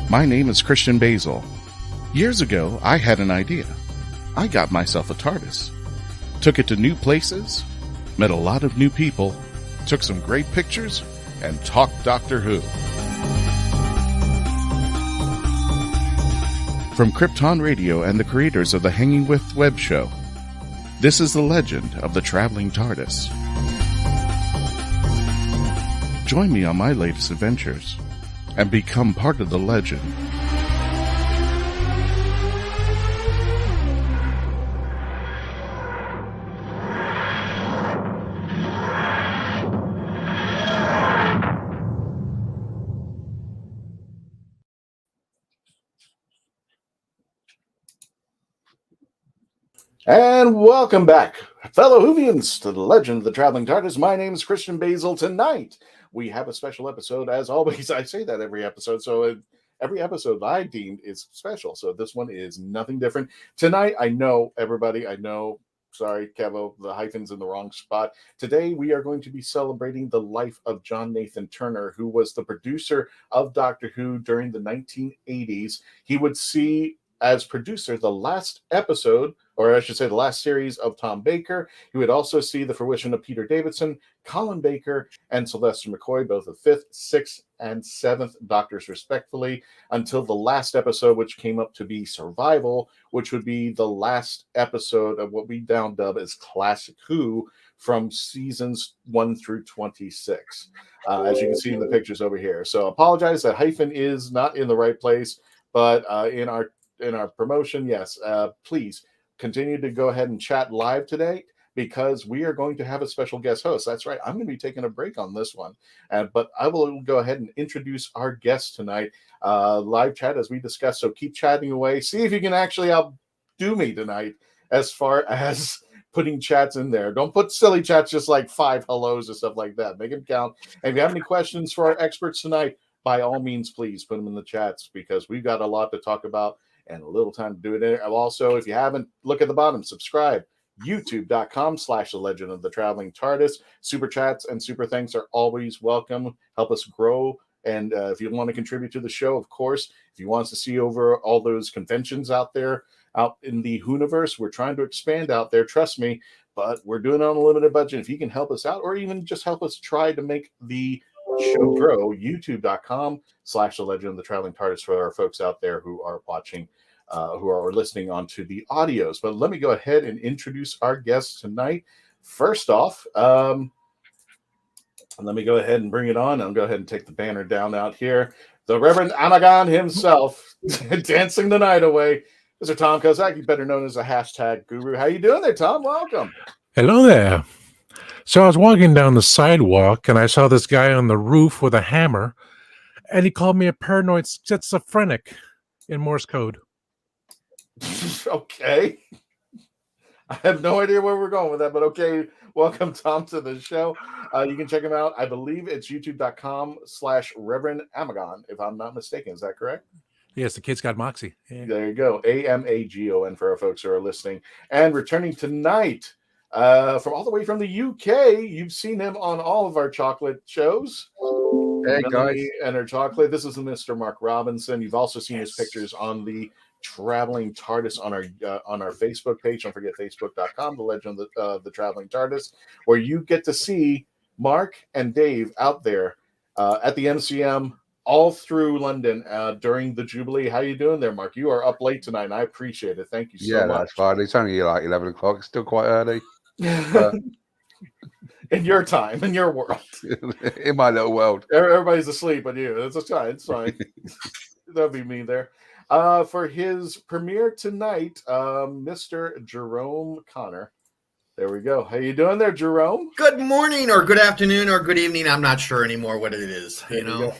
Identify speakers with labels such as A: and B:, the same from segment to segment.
A: My name is Christian Basil. Years ago, I had an idea. I got myself a TARDIS. Took it to new places, met a lot of new people, took some great pictures, and talked Doctor Who. From Krypton Radio and the creators of the Hanging With web show, this is the legend of the Traveling TARDIS. Join me on my latest adventures and become part of the legend. And welcome back, fellow Whovians, to the legend of the Traveling TARDIS. My name is Christian Basil. Tonight, we have a special episode. As always, I say that every episode, so every episode I deemed is special. So this one is nothing different. Tonight, I know, everybody, sorry, Kevo, the hyphen's in the wrong spot. Today, we are going to be celebrating the life of John Nathan Turner, who was the producer of Doctor Who during the 1980s. He would see as producer the last episode, or I should say the last series of Tom Baker. He would also see the fruition of Peter Davison, Colin Baker, and Sylvester McCoy, both the 5th, 6th, and 7th Doctors respectively, until the last episode, which came up to be Survival, which would be the last episode of what we now dub as Classic Who from seasons 1 through 26, as you can see in the pictures over here. So apologize, that hyphen is not in the right place, but in our promotion, yes, please continue to go ahead and chat live today, because we are going to have a special guest host. That's right, I'm going to be taking a break on this one, but I will go ahead and introduce our guest tonight, live chat as we discuss. So keep chatting away. See if you can actually outdo me tonight as far as putting chats in there. Don't put silly chats just like 5 hellos or stuff like that. Make them count. And if you have any questions for our experts tonight, by all means, please put them in the chats, because we've got a lot to talk about and a little time to do it. Also, if you haven't, look at the bottom, subscribe, youtube.com/the legend of the Traveling TARDIS. Super chats and super thanks are always welcome. Help us grow. And if you want to contribute to the show, of course, if you want us to see over all those conventions out there, out in the Whoniverse, we're trying to expand out there, trust me, but we're doing it on a limited budget. If you can help us out, or even just help us try to make the show grow, youtube.com/the legend of the Traveling TARDIS for our folks out there who are watching, who are listening onto the audios. But let me go ahead and introduce our guests tonight. First off, let me go ahead and bring it on. I'll go ahead and take the banner down out here. The Reverend Amagon himself, dancing the night away, Mr. Tom Kozaki, better known as a hashtag guru. How you doing there, Tom? Welcome.
B: Hello there. So I was walking down the sidewalk and I saw this guy on the roof with a hammer, and he called me a paranoid schizophrenic in Morse code.
A: Okay. I have no idea where we're going with that, but okay. Welcome, Tom, to the show. You can check him out. I believe it's youtube.com/Reverend Amagon, if I'm not mistaken. Is that correct?
B: Yes, the kid's got moxie.
A: Yeah. There you go. AMAGON for our folks who are listening. And returning tonight, from all the way from the UK, you've seen him on all of our chocolate shows.
C: Hey, guys.
A: And her chocolate. This is Mr. Mark Robinson. You've also seen his pictures on the Traveling TARDIS on our Facebook page. Don't forget facebook.com, the legend of the Traveling TARDIS, where you get to see Mark and Dave out there at the MCM all through London during the Jubilee. How you doing there, Mark? You are up late tonight, and I appreciate it. Thank you so much.
C: Yeah, that's fine. It's only like 11 o'clock. It's still quite early.
A: In your time, in your world.
C: In my little world.
A: Everybody's asleep but you. It's fine. It's fine. That'll be me there. For his premiere tonight, Mr. Jerome Connor. There we go. How you doing there, Jerome?
D: Good morning or good afternoon or good evening. I'm not sure anymore what it is. You know.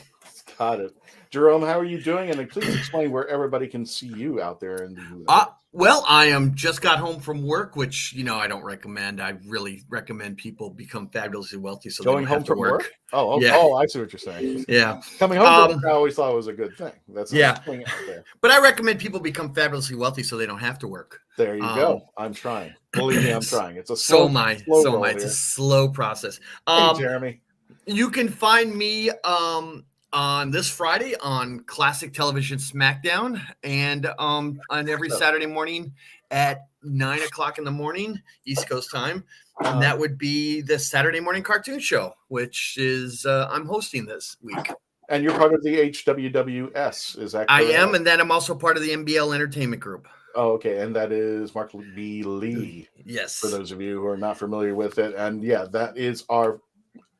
A: Got it. Jerome, how are you doing? And please explain where everybody can see you out there in the
D: Well, I am just got home from work, which, I don't recommend. I really recommend people become fabulously wealthy so
A: going
D: they don't
A: home
D: have to
A: from
D: work.
A: Oh, okay.
D: Yeah.
A: Oh, I see what you're saying.
D: Yeah.
A: Coming home from work, I always thought it was a good thing. That's
D: yeah.
A: Thing out there.
D: But I recommend people become fabulously wealthy so they don't have to work.
A: There you go. I'm trying. Believe me, I'm trying. It's a slow
D: it's a slow process.
A: Hey, Jeremy.
D: You can find me on this Friday on Classic Television SmackDown, and on every Saturday morning at 9 o'clock in the morning, East Coast time. And that would be the Saturday morning cartoon show, which is I'm hosting this week.
A: And you're part of the HWWS, is that correct?
D: I am, and then I'm also part of the MBL Entertainment Group.
A: Oh, okay, and that is Mark B. Lee.
D: Yes.
A: For those of you who are not familiar with it. And yeah, that is our,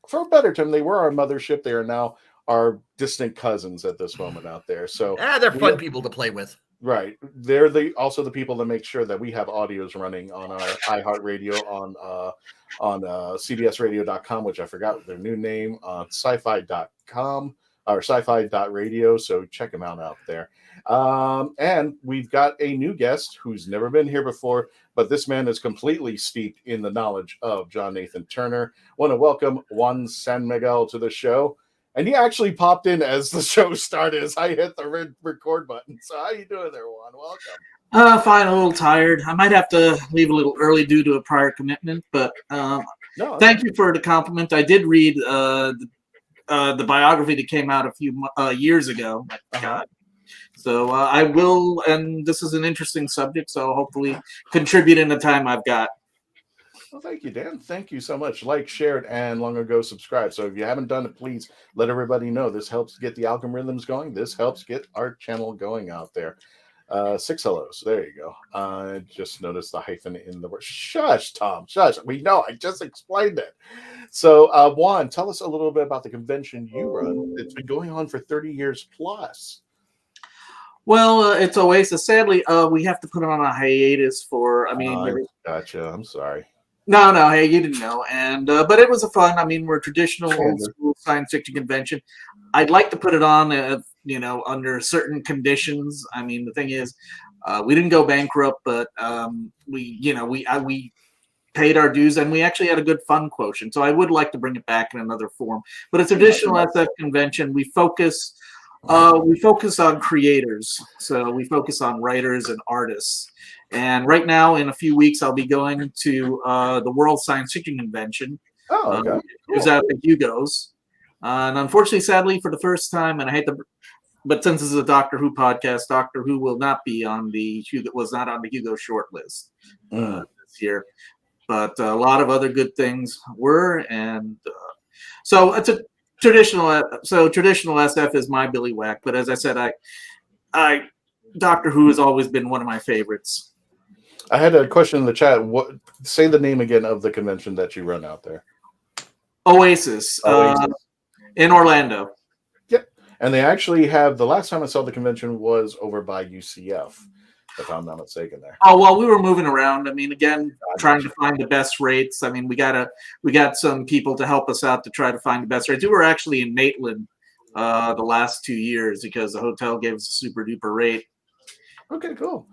A: for a better term, they were our mothership. They are now our distant cousins at this moment out there. So
D: they're fun people to play with.
A: Right. They're also the people that make sure that we have audios running on our iHeartRadio, on cbsradio.com, which I forgot their new name, on sci-fi.com or sci-fi.radio. So check them out there. And we've got a new guest who's never been here before, but this man is completely steeped in the knowledge of John Nathan Turner. I want to welcome Juan San Miguel to the show. And he actually popped in as the show started, as I hit the record button. So how you doing there, Juan? Welcome.
E: Fine, a little tired. I might have to leave a little early due to a prior commitment, but thank you for the compliment. I did read the biography that came out a few years ago. So I will, and this is an interesting subject, so I'll hopefully contribute in the time I've got.
A: Well, thank you, Dan. Thank you so much. Like, shared, and long ago subscribe. So if you haven't done it, please let everybody know. This helps get the algorithms going. This helps get our channel going out there. 6 hellos. There you go. I just noticed the hyphen in the word. Shush, Tom. Shush. We know. I just explained it. So, Juan, tell us a little bit about the convention you run. It's been going on for 30 years plus.
E: Well, it's Oasis. Sadly, we have to put it on a hiatus for,
A: Gotcha. I'm sorry.
E: No, hey, you didn't know. And but it was a fun. We're a traditional old school science fiction convention. I'd like to put it on, under certain conditions. The thing is, we didn't go bankrupt, but we paid our dues, and we actually had a good fun quotient. So I would like to bring it back in another form. But it's a traditional SF convention. We focus on creators. So we focus on writers and artists. And right now, in a few weeks, I'll be going to the World Science Fiction Convention.
A: Oh, okay. Cool.
E: It was at the Hugos. And unfortunately, sadly, for the first time, and I hate to, but since this is a Doctor Who podcast, Doctor Who will not be on the Hugo, was not on the Hugo shortlist this year. But a lot of other good things were, and so it's a traditional. So traditional SF is my Billy Whack. But as I said, I Doctor Who has always been one of my favorites.
A: I had a question in the chat. Say the name again of the convention that you run out there.
E: Oasis. In Orlando.
A: Yep. And they actually have, the last time I saw the convention was over by UCF, if I'm not mistaken there.
E: Oh, well, we were moving around. Trying to find the best rates. We got some people to help us out to try to find the best rates. We were actually in Maitland the last 2 years because the hotel gave us a super duper rate.
A: Okay, cool.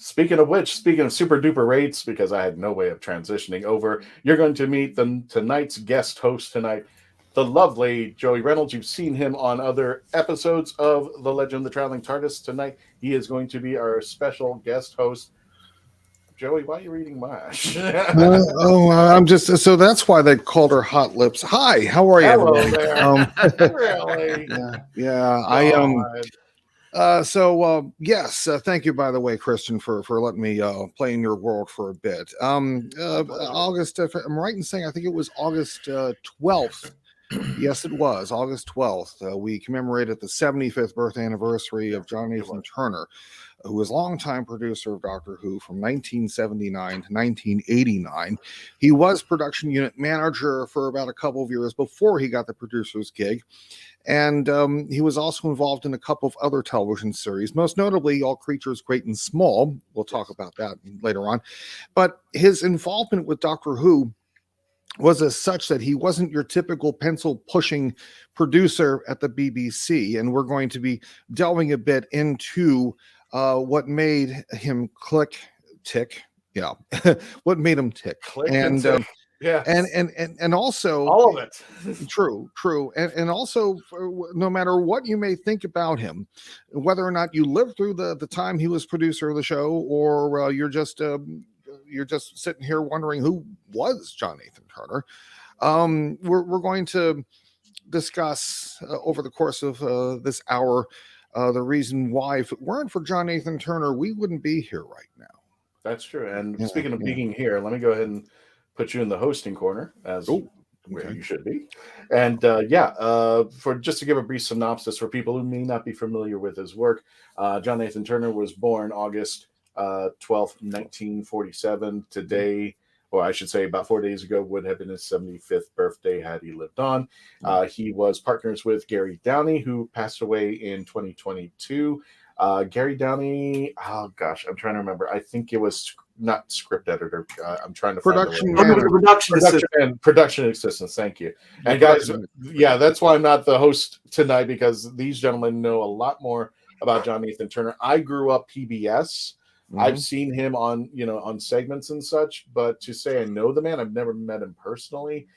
A: Speaking of super duper rates, because I had no way of transitioning over, you're going to meet tonight's guest host tonight, the lovely Joey Reynolds. You've seen him on other episodes of The Legend of the Traveling TARDIS. Tonight, he is going to be our special guest host. Joey, why are you reading Mash?
C: I'm just, so that's why they called her Hot Lips. Hi, how are you?
A: Hello there. Really?
C: Yeah. Yes, thank you, by the way, Christian, for letting me play in your world for a bit. August, if I'm right in saying, I think it was August 12th. Yes, it was August 12th. We commemorated the 75th birthday anniversary of John Nathan Turner, who was longtime producer of Doctor Who from 1979 to 1989. He was production unit manager for about a couple of years before he got the producer's gig. And he was also involved in a couple of other television series, most notably All Creatures Great and Small. We'll talk about that later on. But his involvement with Doctor Who was as such that he wasn't your typical pencil-pushing producer at the BBC. And we're going to be delving a bit into what made him tick. Yeah, what made him tick.
A: Yeah,
C: and also
A: all of it.
C: True, and also, no matter what you may think about him, whether or not you lived through the time he was producer of the show, or you're just sitting here wondering who was John Nathan Turner, we're going to discuss over the course of this hour the reason why, if it weren't for John Nathan Turner, we wouldn't be here right now.
A: That's true. And speaking of being here, let me go ahead and put you in the hosting corner as where you should be. And for just to give a brief synopsis for people who may not be familiar with his work, John Nathan Turner was born August 12th, 1947. Today, or I should say about 4 days ago, would have been his 75th birthday had he lived on. He was partners with Gary Downey, who passed away in 2022. Gary Downey, I'm trying to remember. I think it was not script editor. I'm trying to
C: production
A: production assistants. Thank you. And guys, that's why I'm not the host tonight, because these gentlemen know a lot more about John Nathan Turner. I grew up PBS. I've seen him on on segments and such, but to say I know the man, I've never met him personally.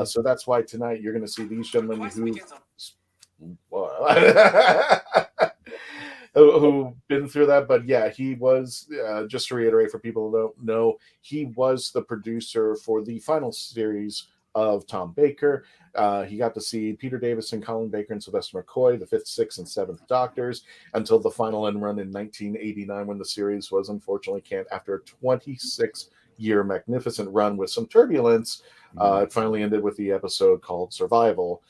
A: So that's why tonight you're going to see these gentlemen who've been through that. But yeah, he was, just to reiterate for people who don't know, he was the producer for the final series of Tom Baker. He got to see Peter Davison, Colin Baker, and Sylvester McCoy, the 5th, 6th, and 7th Doctors, until the final end run in 1989, when the series was unfortunately canned after a 26-year magnificent run with some turbulence. It finally ended with the episode called Survival,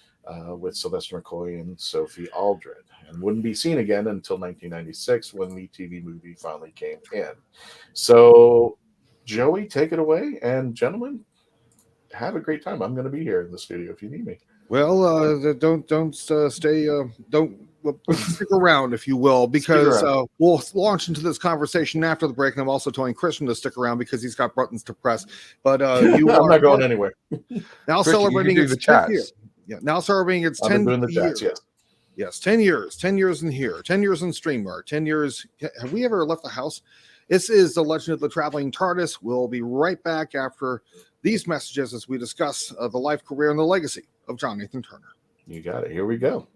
A: with Sylvester McCoy and Sophie Aldred, and wouldn't be seen again until 1996, when the TV movie finally came in. So, Joey, take it away, and gentlemen, have a great time. I'm going to be here in the studio if you need me.
C: Well, don't stick around, if you will, because we'll launch into this conversation after the break. And I'm also telling Christian to stick around because he's got buttons to press. But I'm not
A: going anywhere.
C: Now
F: Christian,
C: celebrating its 10th year. Yeah, now celebrating its 10th year.
A: Chats,
C: yes, 10 years. 10 years in here. 10 years in StreamYard. 10 years. Have we ever left the house? This is the Legend of the Traveling TARDIS. We'll be right back after these messages as we discuss the life, career, and the legacy of John Nathan Turner.
A: You got it. Here we go.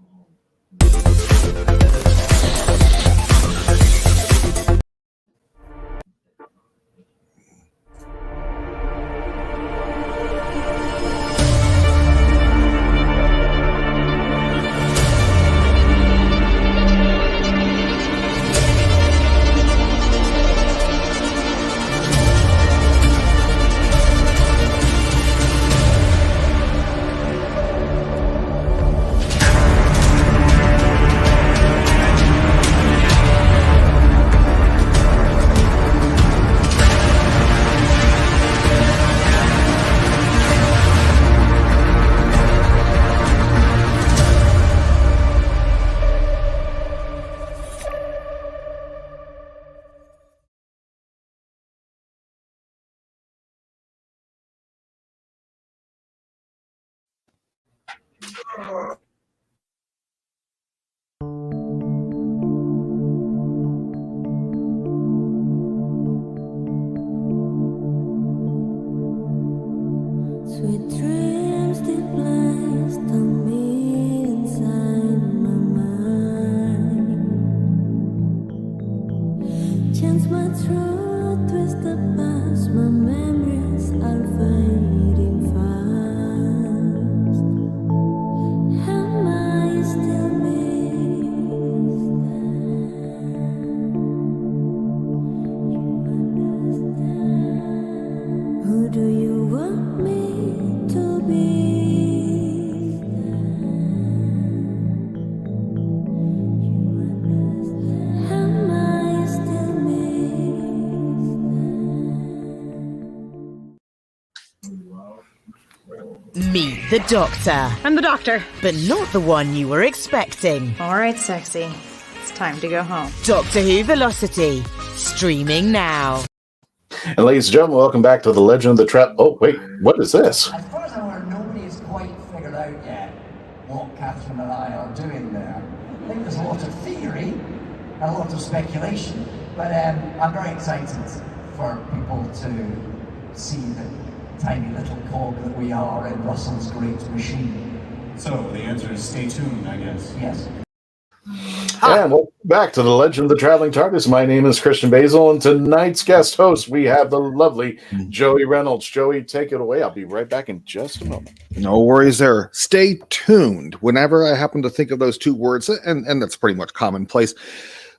G: Sweet dreams they placed on me inside my mind. Chance my truth twist the past, my memories are fading fast. Am I still missed? Who do you want me to be? Am I still missed?
H: Meet the Doctor.
I: I'm the Doctor.
H: But not the one you were expecting.
I: All right, sexy. It's time to go home.
H: Doctor Who Velocity. Streaming now.
A: And ladies and gentlemen, welcome back to the Legend of the Trap. Oh, wait, what is this?
J: As far as I'm aware, nobody has quite figured out yet what Catherine and I are doing there. I think there's a lot of theory and a lot of speculation, but I'm very excited for people to see the tiny little cog that we are in Russell's great machine.
K: So the answer is stay tuned, I guess.
J: Yes.
A: And welcome back to the Legend of the Traveling TARDIS. My name is Christian Basil, and tonight's guest host, we have the lovely Joey Reynolds. Joey, take it away. I'll be right back in just a moment.
C: No worries there. Stay tuned. Whenever I happen to think of those two words, and that's pretty much commonplace,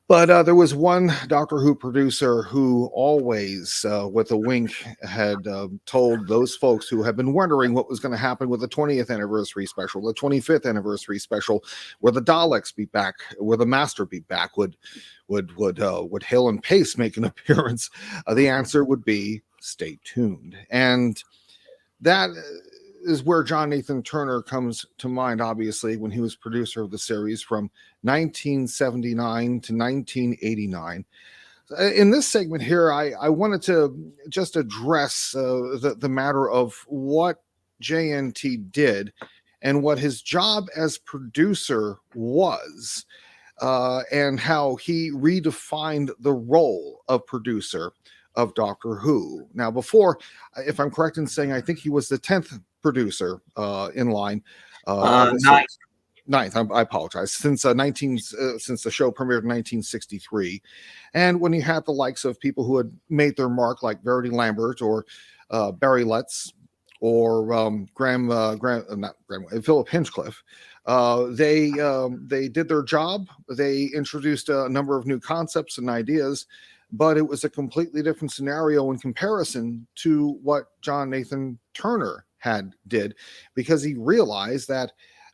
C: but there was one Doctor Who producer who always, with a wink, had told those folks who have been wondering what was going to happen with the 20th anniversary special, the 25th anniversary special, will the Daleks be back, will the Master be back, would Hill and Pace make an appearance? The answer would be stay tuned. And that is where John Nathan Turner comes to mind, obviously, when he was producer of the series from 1979 to 1989. In this segment here, I wanted to just address the matter of what JNT did and what his job as producer was, and how he redefined the role of producer of Doctor Who. Now, before, if I'm correct in saying, I think he was the 10th producer in line. Ninth. I apologize. Since the show premiered in 1963, and when you had the likes of people who had made their mark, like Verity Lambert or Barry Letts or Philip Hinchcliffe, they did their job. They introduced a number of new concepts and ideas, but it was a completely different scenario in comparison to what John Nathan Turner did, because he realized that,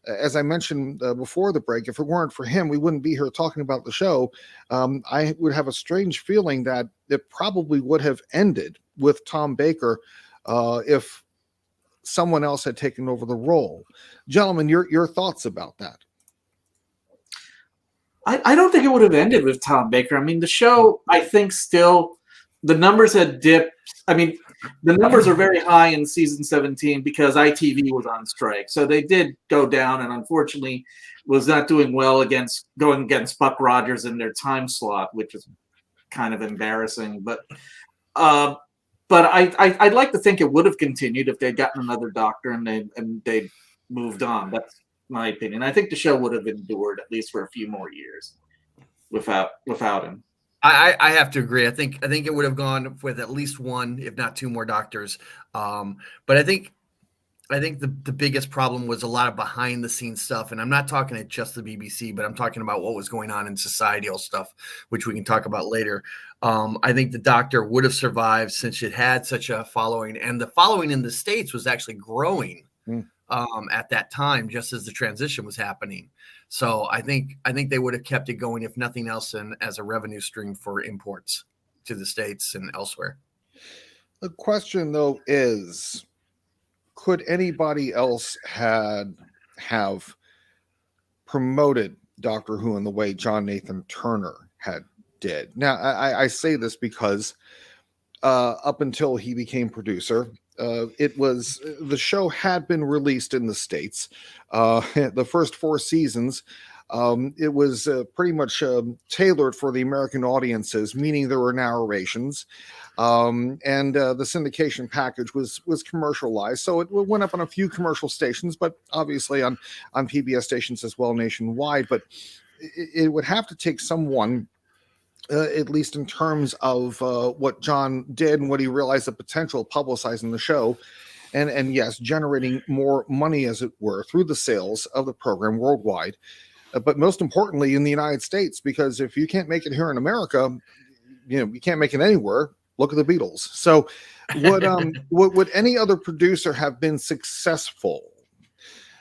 C: as I mentioned before the break, if it weren't for him, we wouldn't be here talking about the show. I would have a strange feeling that it probably would have ended with Tom Baker if someone else had taken over the role. Gentlemen, your thoughts about that?
E: I don't think it would have ended with Tom Baker. I mean, the show, I think still, the numbers had dipped. I mean, the numbers are very high in season 17 because ITV was on strike. So they did go down, and unfortunately was not doing well going against Buck Rogers in their time slot, which is kind of embarrassing. But I'd like to think it would have continued if they'd gotten another doctor and they moved on. That's my opinion. I think the show would have endured at least for a few more years without him.
D: I have to agree. I think it would have gone with at least one, if not two more doctors. But I think the biggest problem was a lot of behind the scenes stuff. And I'm not talking at just the BBC, but I'm talking about what was going on in societal stuff, which we can talk about later. I think the Doctor would have survived since it had such a following, and the following in the States was actually growing at that time, just as the transition was happening. So I think they would have kept it going, if nothing else, as a revenue stream for imports to the States and elsewhere.
C: The question, though, is, could anybody else have promoted Doctor Who in the way John Nathan Turner did? Now, I say this because up until he became producer, the show had been released in the States. The first 4 seasons, it was pretty much tailored for the American audiences, meaning there were narrations, and the syndication package was commercialized. So it went up on a few commercial stations, but obviously on PBS stations as well nationwide. But it would have to take someone, at least in terms of what John did and what he realized the potential of publicizing the show, and yes, generating more money, as it were, through the sales of the program worldwide, but most importantly in the United States, because if you can't make it here in America, you can't make it anywhere. Look at the Beatles. So would any other producer have been successful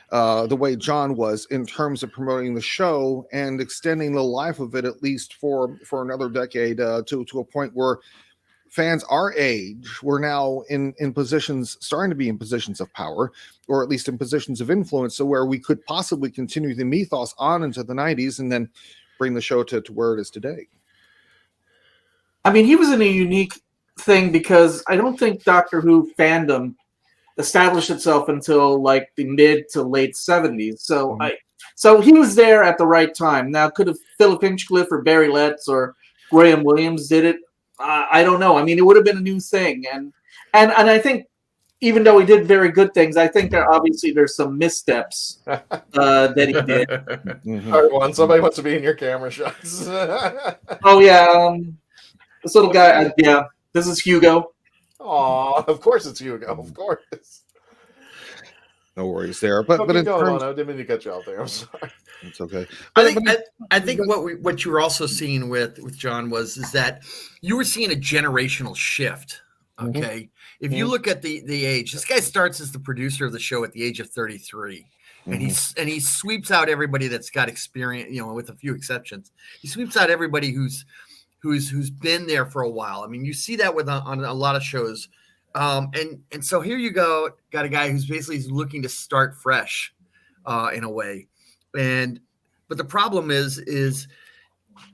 C: the way John was in terms of promoting the show and extending the life of it, at least for another decade, to a point where fans our age were now in positions, starting to be in positions of power, or at least in positions of influence, so where we could possibly continue the mythos on into the 90s and then bring the show to where it is today?
E: I mean, he was in a unique thing because I don't think Doctor Who fandom established itself until like the mid to late 70s. So so he was there at the right time. Now, could have Philip Hinchcliffe or Barry Letts or Graham Williams did it? I don't know. I mean, it would have been a new thing, and I think even though he did very good things, I think there's some missteps that he did.
C: Mhm.
A: All right, one. Somebody wants to be in your camera shots.
E: Oh yeah, this little guy. Yeah, this is Hugo.
A: Aw, of course it's Hugo. Of course.
C: No worries there. But
A: Keep
C: in
A: going
C: terms,
A: on. I didn't mean to cut you off there. I'm sorry.
C: it's okay.
D: I think what you were also seeing with John is that you were seeing a generational shift. Okay, if you look at the age, this guy starts as the producer of the show at the age of 33, and he sweeps out everybody that's got experience. With a few exceptions, he sweeps out everybody who's been there for a while. I mean, you see that on a lot of shows. And so here you got a guy who's basically looking to start fresh, in a way. But the problem is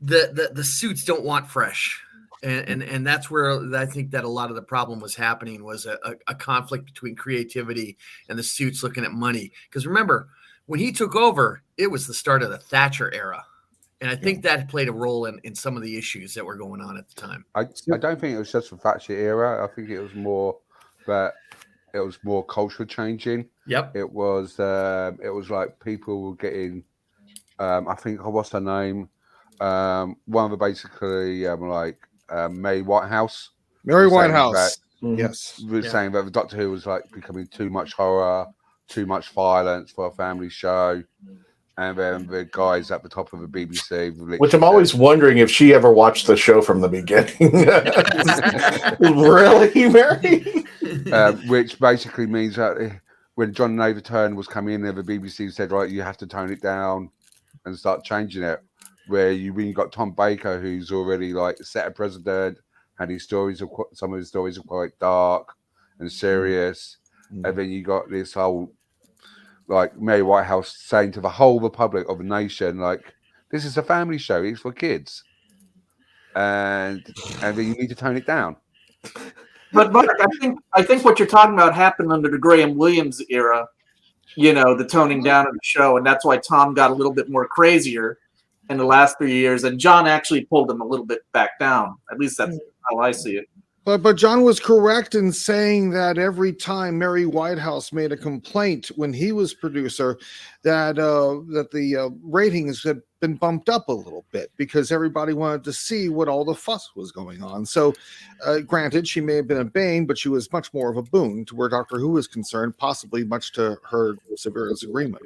D: the suits don't want fresh. And that's where I think that a lot of the problem was happening, was a conflict between creativity and the suits looking at money. Because remember, when he took over, it was the start of the Thatcher era. And I think that played a role in some of the issues that were going on at the time.
F: I don't think it was just the Thatcher era. I think it was more that it was more culture changing.
D: Yep.
F: It was like people were getting, I think, what's her name? One of the basically Mary Whitehouse.
C: Mary Whitehouse. Yes.
F: Was saying that the Doctor Who was like becoming too much horror, too much violence for a family show. And then the guys at the top of the BBC.
A: Which I'm always wondering if she ever watched the show from the beginning. Really, Mary?
F: Which basically means that when John Nathan was coming in there, the BBC said, right, you have to tone it down and start changing it. When you got Tom Baker, who's already like set a precedent, and some of his stories are quite dark and serious. And then you got this whole, like Mary Whitehouse saying to the whole republic of the nation, like, this is a family show, it's for kids, and then you need to tone it down.
E: But Mark, I think what you're talking about happened under the Graham Williams era, the toning down of the show, and that's why Tom got a little bit more crazier in the last 3 years, and John actually pulled him a little bit back down. At least that's how I see it.
C: But John was correct in saying that every time Mary Whitehouse made a complaint when he was producer, that the ratings had been bumped up a little bit because everybody wanted to see what all the fuss was going on. So, granted, she may have been a bane, but she was much more of a boon to where Doctor Who was concerned, possibly much to her severe disagreement.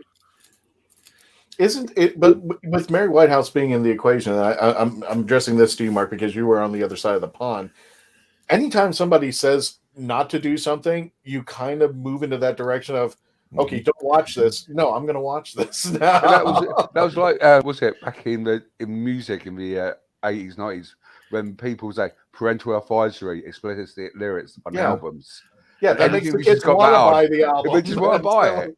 A: Isn't it? But with Mary Whitehouse being in the equation, and I'm addressing this to you, Mark, because you were on the other side of the pond. Anytime somebody says not to do something, you kind of move into that direction of, okay, don't watch this. No, I'm going to watch this now.
F: That was like, was it back in music in the 80s, 90s, when people say parental advisory, explicit lyrics on albums.
A: Yeah, that makes the kids want to buy the album.
F: They just want to buy it.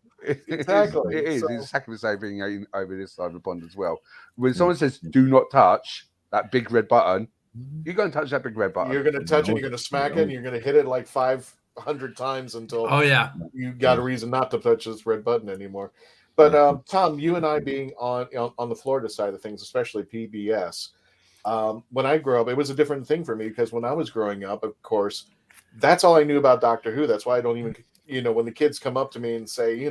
A: Exactly.
F: It is. So. It's exactly the same thing over this side of the pond as well. When someone says, do not touch that big red button, you're going to touch that big red button.
A: You're going to touch it, you're going to smack it, and you're going to hit it like 500 times until you got a reason not to touch this red button anymore. But Tom, you and I being on the Florida side of things, especially PBS, when I grew up, it was a different thing for me because when I was growing up, of course, that's all I knew about Doctor Who. That's why I don't even, when the kids come up to me and say,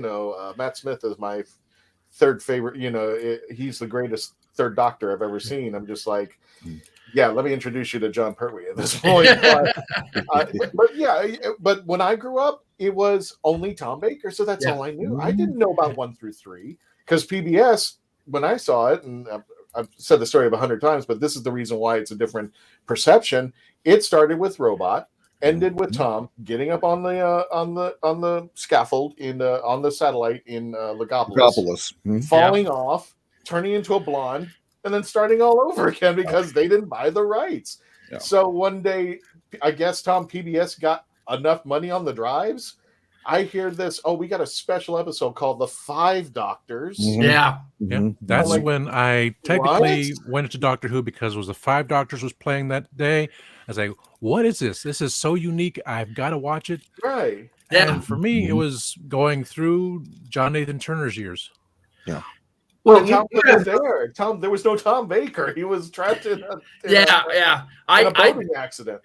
A: Matt Smith is my third favorite, he's the greatest third Doctor I've ever seen. I'm just like, yeah, let me introduce you to John Pertwee at this point. But when I grew up, it was only Tom Baker, so that's all I knew. I didn't know about 1 through 3 because PBS, when I saw it, and I've said the story 100 times, but this is the reason why it's a different perception. It started with Robot, ended with Tom getting up on the scaffold on the satellite in Legopolis, falling off, turning into a blonde. And then starting all over again because they didn't buy the rights. Yeah. So one day, I guess PBS got enough money on the drives. I hear this. Oh, we got a special episode called "The 5 Doctors."
B: Yeah. That's when I technically went into Doctor Who because it was the 5 Doctors was playing that day. I was like, "What is this? This is so unique. I've got to watch it."
A: Right.
B: And for me, it was going through John Nathan Turner's years.
C: Yeah.
A: Well, Tom was there. There was no Tom Baker. He was trapped in a boating accident.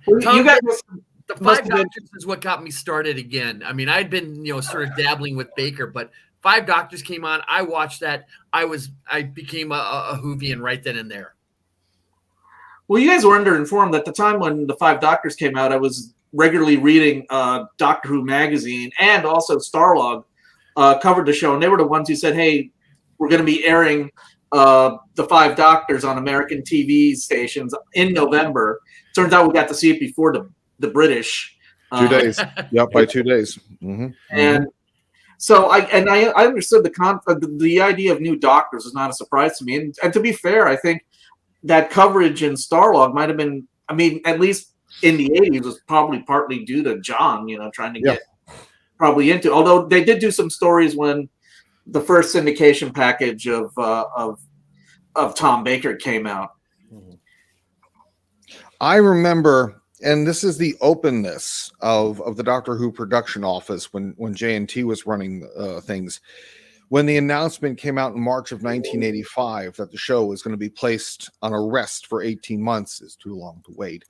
E: You guys,
D: The
E: Must
D: Five
E: have been-
D: Doctors is what got me started again. I mean, I'd been, sort of dabbling with Baker, but Five Doctors came on. I watched that. I became a Whovian right then and there.
E: Well, you guys were underinformed. At the time when the Five Doctors came out, I was regularly reading Doctor Who magazine, and also Starlog covered the show, and they were the ones who said, "Hey, we're going to be airing the Five Doctors on American TV stations in November." Turns out we got to see it before the British.
C: 2 days. Yep, by 2 days. Mm-hmm.
E: And so I understood the idea of new Doctors is not a surprise to me. And to be fair, I think that coverage in Starlog might have been, I mean, at least in the 80s, was probably partly due to John, trying to get probably into. Although they did do some stories when the first syndication package of Tom Baker came out.
C: I remember, and this is the openness of the Doctor Who production office when J&T was running things. When the announcement came out in March of 1985 that the show was going to be placed on a rest for 18 months, is too long to wait.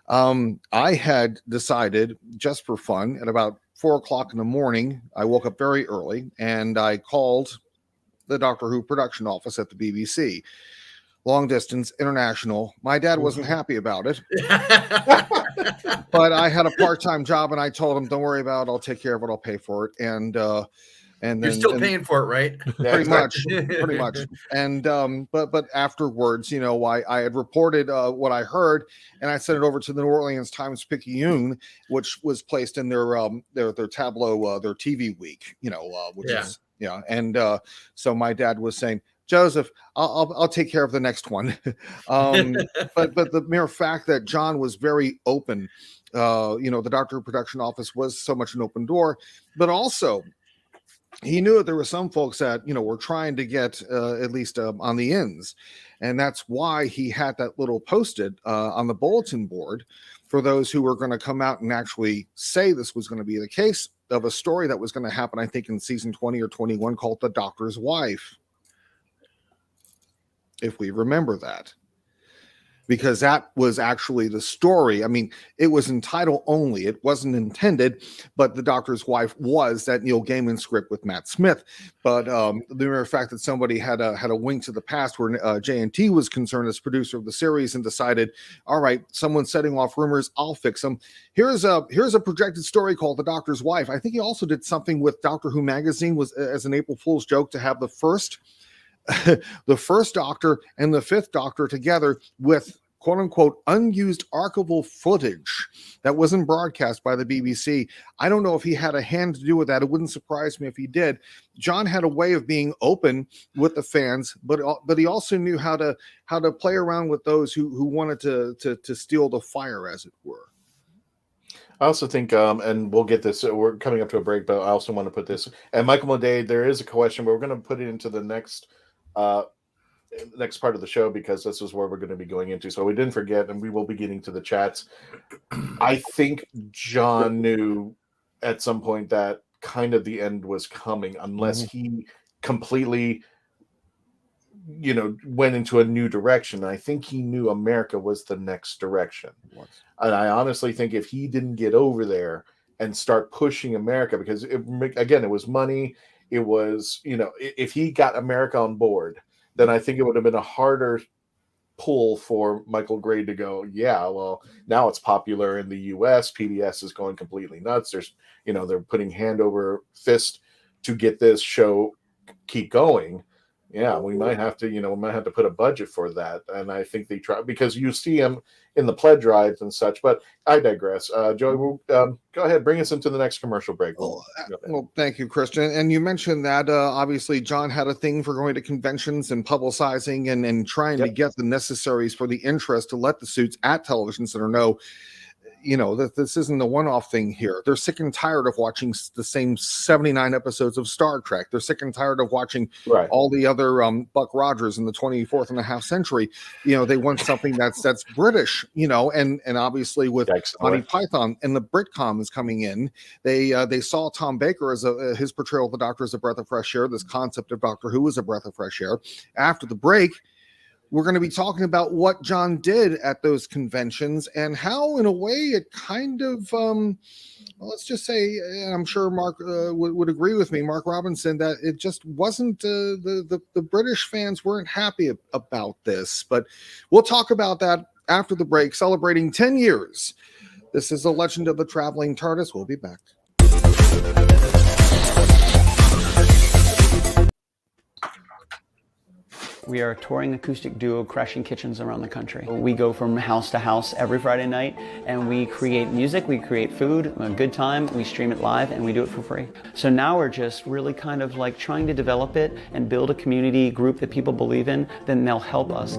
C: I had decided, just for fun, at about 4 o'clock in the morning, I woke up very early and I called the Doctor Who production office at the BBC. Long distance, international. My dad wasn't happy about it. But I had a part-time job and I told him, don't worry about it. I'll take care of it. I'll pay for it. And
D: You're still paying for it, right?
C: Pretty much. And but afterwards, I had reported what I heard, and I sent it over to the New Orleans Times-Picayune, which was placed in their tableau, their TV week, which is And so my dad was saying, Joseph, I'll take care of the next one. But the mere fact that John was very open, the Doctor Who production office was so much an open door, but also he knew that there were some folks that were trying to get at least on the ends, and that's why he had that little posted on the bulletin board for those who were going to come out and actually say this was going to be the case of a story that was going to happen, I think in season 20 or 21, called The Doctor's Wife, if we remember that. Because that was actually the story. I mean, it was in title only. It wasn't intended, but The Doctor's Wife was that Neil Gaiman script with Matt Smith. But the mere fact that somebody had a wink to the past where J&T was concerned as producer of the series and decided, all right, someone's setting off rumors, I'll fix them. Here's a projected story called The Doctor's Wife. I think he also did something with Doctor Who magazine was as an April Fool's joke to have the first Doctor and the fifth Doctor together with quote unquote unused archival footage that wasn't broadcast by the BBC. I don't know if he had a hand to do with that. It wouldn't surprise me if he did. John had a way of being open with the fans, but he also knew how to play around with those who wanted to steal the fire, as it were.
A: I also think, and we'll get this, we're coming up to a break, but I also want to put this, and Michael Moday, there is a question, but we're going to put it into the next part of the show because this is where we're going to be going into. So we didn't forget, and we will be getting to the chats. I think John knew at some point that kind of the end was coming, unless he completely, went into a new direction. And I think he knew America was the next direction. And I honestly think if he didn't get over there and start pushing America, because it was money. It was, if he got America on board, then I think it would have been a harder pull for Michael Gray to go, yeah, well, now it's popular in the US. PBS is going completely nuts. There's, they're putting hand over fist to get this show keep going. Yeah, we might have to put a budget for that. And I think they try, because you see him in the pledge drives and such, but I digress. Joey, go ahead, bring us into the next commercial break.
C: Well, thank you, Christian. And you mentioned that obviously John had a thing for going to conventions and publicizing and trying to get the necessaries for the interest to let the suits at Television Center know, that this isn't a one-off thing here. They're sick and tired of watching the same 79 episodes of Star Trek. They're sick and tired of watching all the other Buck Rogers in the 24th and a half century. They want something that's British, and obviously with Monty Python and the Britcom is coming in. They saw Tom Baker as his portrayal of the Doctor as a breath of fresh air. This concept of Doctor Who is a breath of fresh air. After the break, We're going to be talking about what John did at those conventions and how, in a way, it kind of, let's just say, and I'm sure Mark would agree with me, Mark Robinson, that it just wasn't, the British fans weren't happy about this. But we'll talk about that after the break, celebrating 10 years. This is The Legend of the Traveling TARDIS. We'll be back.
K: We are a touring acoustic duo crashing kitchens around the country. We go from house to house every Friday night and we create music, we create food, a good time, we stream it live and we do it for free. So now we're just really kind of like trying to develop it and build a community group that people believe in, then they'll help us.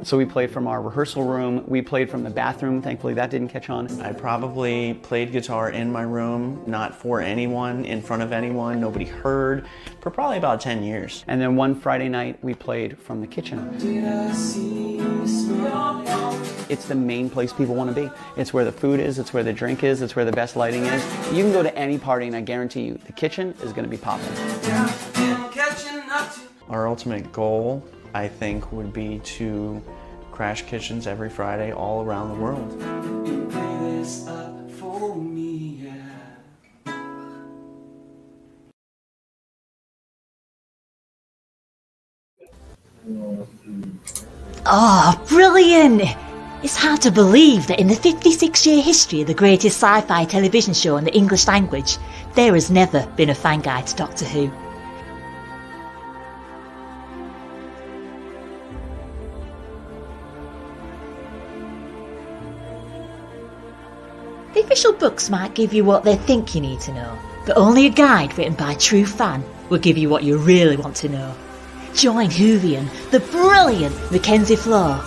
K: So we played from our rehearsal room, we played from the bathroom, thankfully that didn't catch on.
L: I probably played guitar in my room, not for anyone, in front of anyone, nobody heard, for probably about 10 years.
K: And then one Friday night we played from the kitchen. It's the main place people want to be. It's where the food is, it's where the drink is, it's where the best lighting is. You can go to any party and I guarantee you the kitchen is going to be popping.
L: Our ultimate goal, I think, would be to crash kitchens every Friday all around the world.
M: Oh, brilliant! It's hard to believe that in the 56-year history of the greatest sci-fi television show in the English language, there has never been a fan guide to Doctor Who. The official books might give you what they think you need to know, but only a guide written by a true fan will give you what you really want to know. Join Whovian, the brilliant Mackenzie Flaw,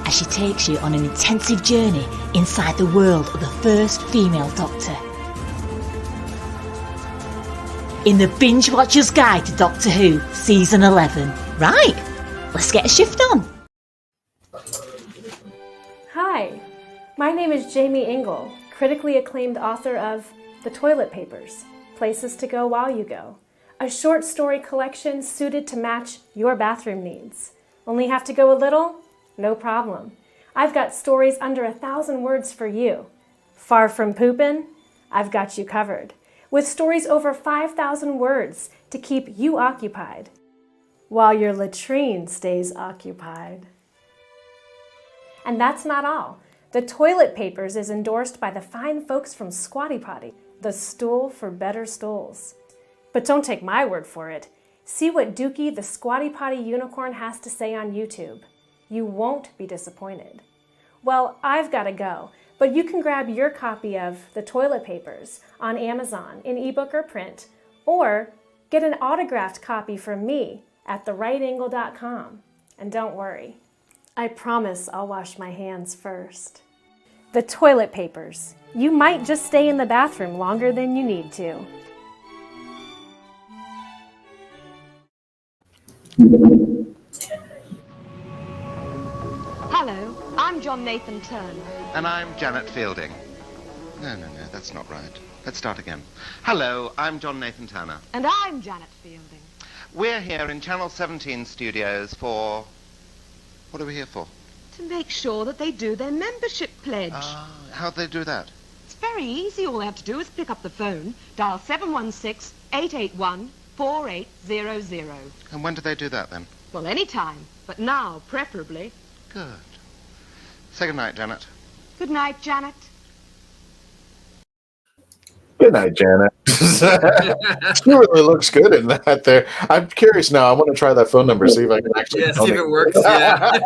M: as she takes you on an intensive journey inside the world of the first female Doctor. In the Binge Watcher's Guide to Doctor Who, Season 11. Right, let's get a shift on.
N: Hi, my name is Jamie Engel, critically acclaimed author of The Toilet Papers, Places to Go While You Go, a short story collection suited to match your bathroom needs. Only have to go a little? No problem. I've got stories under 1,000 words for you. Far from poopin'? I've got you covered, with stories over 5,000 words to keep you occupied, while your latrine stays occupied. And that's not all. The Toilet Papers is endorsed by the fine folks from Squatty Potty, the stool for better stools. But don't take my word for it. See what Dookie the Squatty Potty unicorn has to say on YouTube. You won't be disappointed. Well, I've got to go, but you can grab your copy of The Toilet Papers on Amazon in ebook or print, or get an autographed copy from me at therightangle.com. And don't worry, I promise I'll wash my hands first. The Toilet Papers. You might just stay in the bathroom longer than you need to.
O: Hello, I'm John Nathan Turner.
P: And I'm Janet Fielding. No, that's not right. Let's start again. Hello, I'm John Nathan Turner.
O: And I'm Janet Fielding.
P: We're here in Channel 17 studios for... What are we here for?
O: To make sure that they do their membership pledge.
P: How'd they do that?
O: It's very easy. All they have to do is pick up the phone, dial 716-881-4800.
P: And when do they do that, then?
O: Well, any time, but now, preferably.
P: Good. Say good night, Janet.
O: Good night, Janet.
A: Good night, Janet. She really looks good in that there. I'm curious now. I want to try that phone number, see if I can actually...
D: Yeah, see if it works, yeah.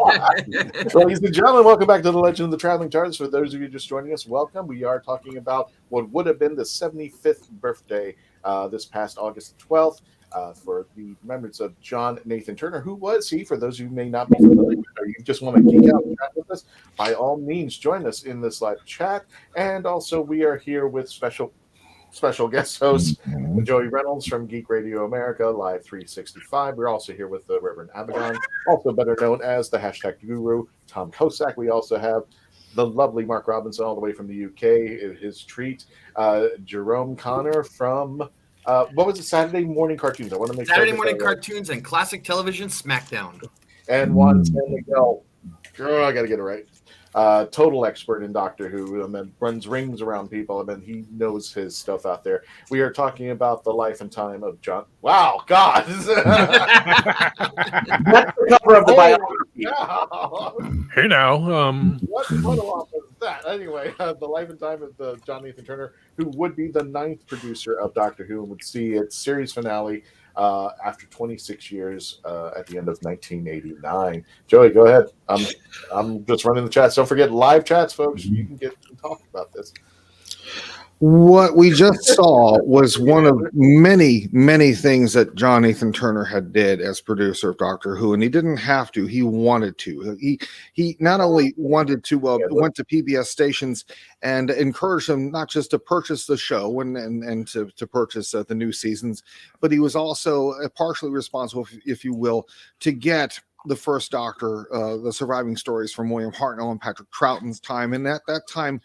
A: Ladies and gentlemen, welcome back to The Legend of the Traveling TARDIS. For those of you just joining us, welcome. We are talking about what would have been the 75th birthday this past August 12th for the remembrance of John Nathan Turner. Who was he? For those of you who may not be familiar with, or you just want to geek out and chat with us, by all means, join us in this live chat. And also, we are here with special guest host Joey Reynolds from Geek Radio America Live 365. We're also here with the Reverend Abaddon, also better known as the hashtag Guru, Tom Kosak. We also have the lovely Mark Robinson all the way from the UK, his treat, Jerome Connor from what was it, Saturday Morning Cartoons? I want to make
D: Saturday Morning Cartoons and Classic Television SmackDown.
A: And Juan San Miguel, girl, I got to get it right. Total expert in Doctor Who, and then runs rings around people. I mean, he knows his stuff out there. We are talking about the life and time of John. Wow, God!
E: That's the cover of the biography.
B: Hey now,
A: What was that? Anyway, the life and time of John Nathan Turner, who would be the 9th producer of Doctor Who, and would see its series finale after 26 years at the end of 1989. Joey, go ahead. I'm just running the chats. Don't forget live chats, folks. You can get to talk about this.
C: What we just saw was one of many, many things that John Nathan Turner had did as producer of Doctor Who, and he didn't have to. He wanted to. He not only wanted to went to PBS stations and encouraged them not just to purchase the show and to purchase the new seasons, but he was also partially responsible, if you will, to get the first Doctor, the surviving stories from William Hartnell and Patrick Troughton's time, and at that time,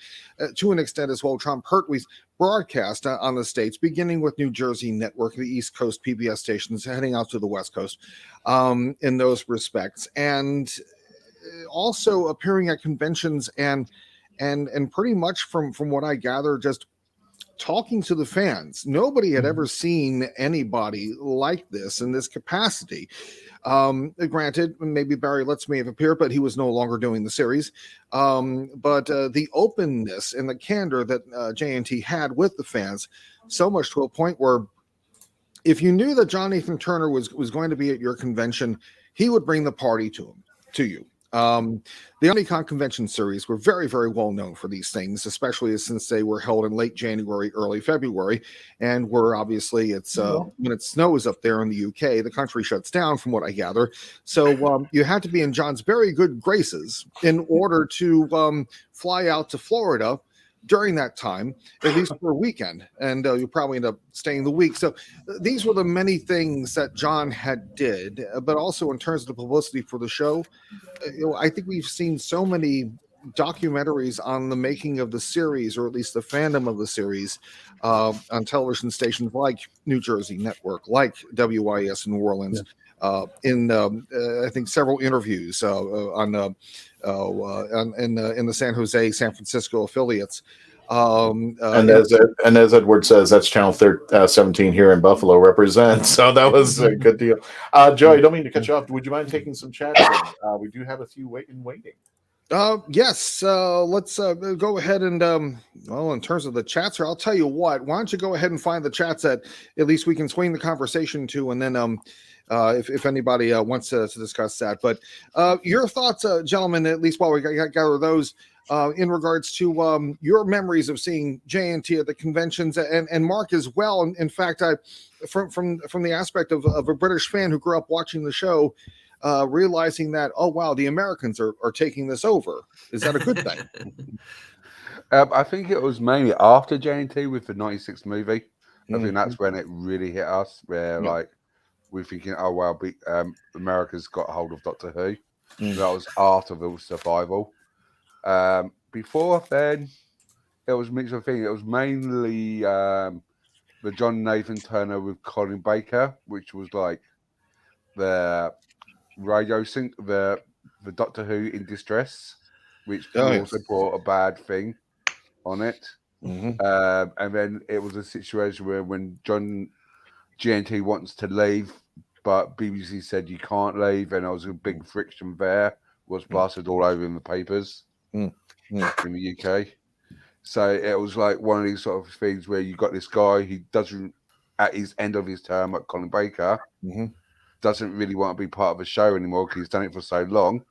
C: to an extent as well, Tom Pertwee's broadcast on the States, beginning with New Jersey Network, the East Coast PBS stations, heading out to the West Coast in those respects, and also appearing at conventions and pretty much from what I gather, just talking to the fans. Nobody had ever seen anybody like this in this capacity. Granted, maybe Barry Letts may have appeared, but he was no longer doing the series. But the openness and the candor that JNT had with the fans, so much to a point where if you knew that John Nathan Turner was going to be at your convention, he would bring the party to you. The Omnicon convention series were very, very well known for these things, especially since they were held in late January, early February, and were obviously when it snows up there in the UK, the country shuts down, from what I gather. So you had to be in John's very good graces in order to fly out to Florida during that time, at least for a weekend, and you probably end up staying the week. So these were the many things that John had did, but also in terms of the publicity for the show, I think we've seen so many documentaries on the making of the series, or at least the fandom of the series, on television stations like New Jersey Network, like WIS in New Orleans, I think several interviews in the San Jose, San Francisco affiliates.
A: And as Edward says, that's Channel 17 here in Buffalo represents. So that was a good deal. Joey, don't mean to cut you off. Would you mind taking some chats in? We do have a few waiting.
C: Yes, let's go ahead and in terms of the chats here, I'll tell you what, why don't you go ahead and find the chats that at least we can swing the conversation to, and then if anybody wants to discuss that. But your thoughts, gentlemen, at least while we gather those, in regards to your memories of seeing JNT at the conventions, and Mark as well. In fact, from the aspect of a British fan who grew up watching the show, realizing that, oh wow, the Americans are taking this over. Is that a good thing?
F: I think it was mainly after JNT with the '96 movie. I think that's when it really hit us, where like we're thinking, oh wow, America's got hold of Doctor Who. That was after the survival. Before then, it was a mix of things. It was mainly the John Nathan Turner with Colin Baker, which was like the radio sync, the Doctor Who in Distress, which also brought a bad thing on it. And then it was a situation where when GNT wants to leave, but BBC said you can't leave, and there was a big friction there, was plastered all over in the papers in the UK. So it was like one of these sort of things where you got this guy, he doesn't, at his end of his term at Colin Baker, doesn't really want to be part of the show anymore because he's done it for so long.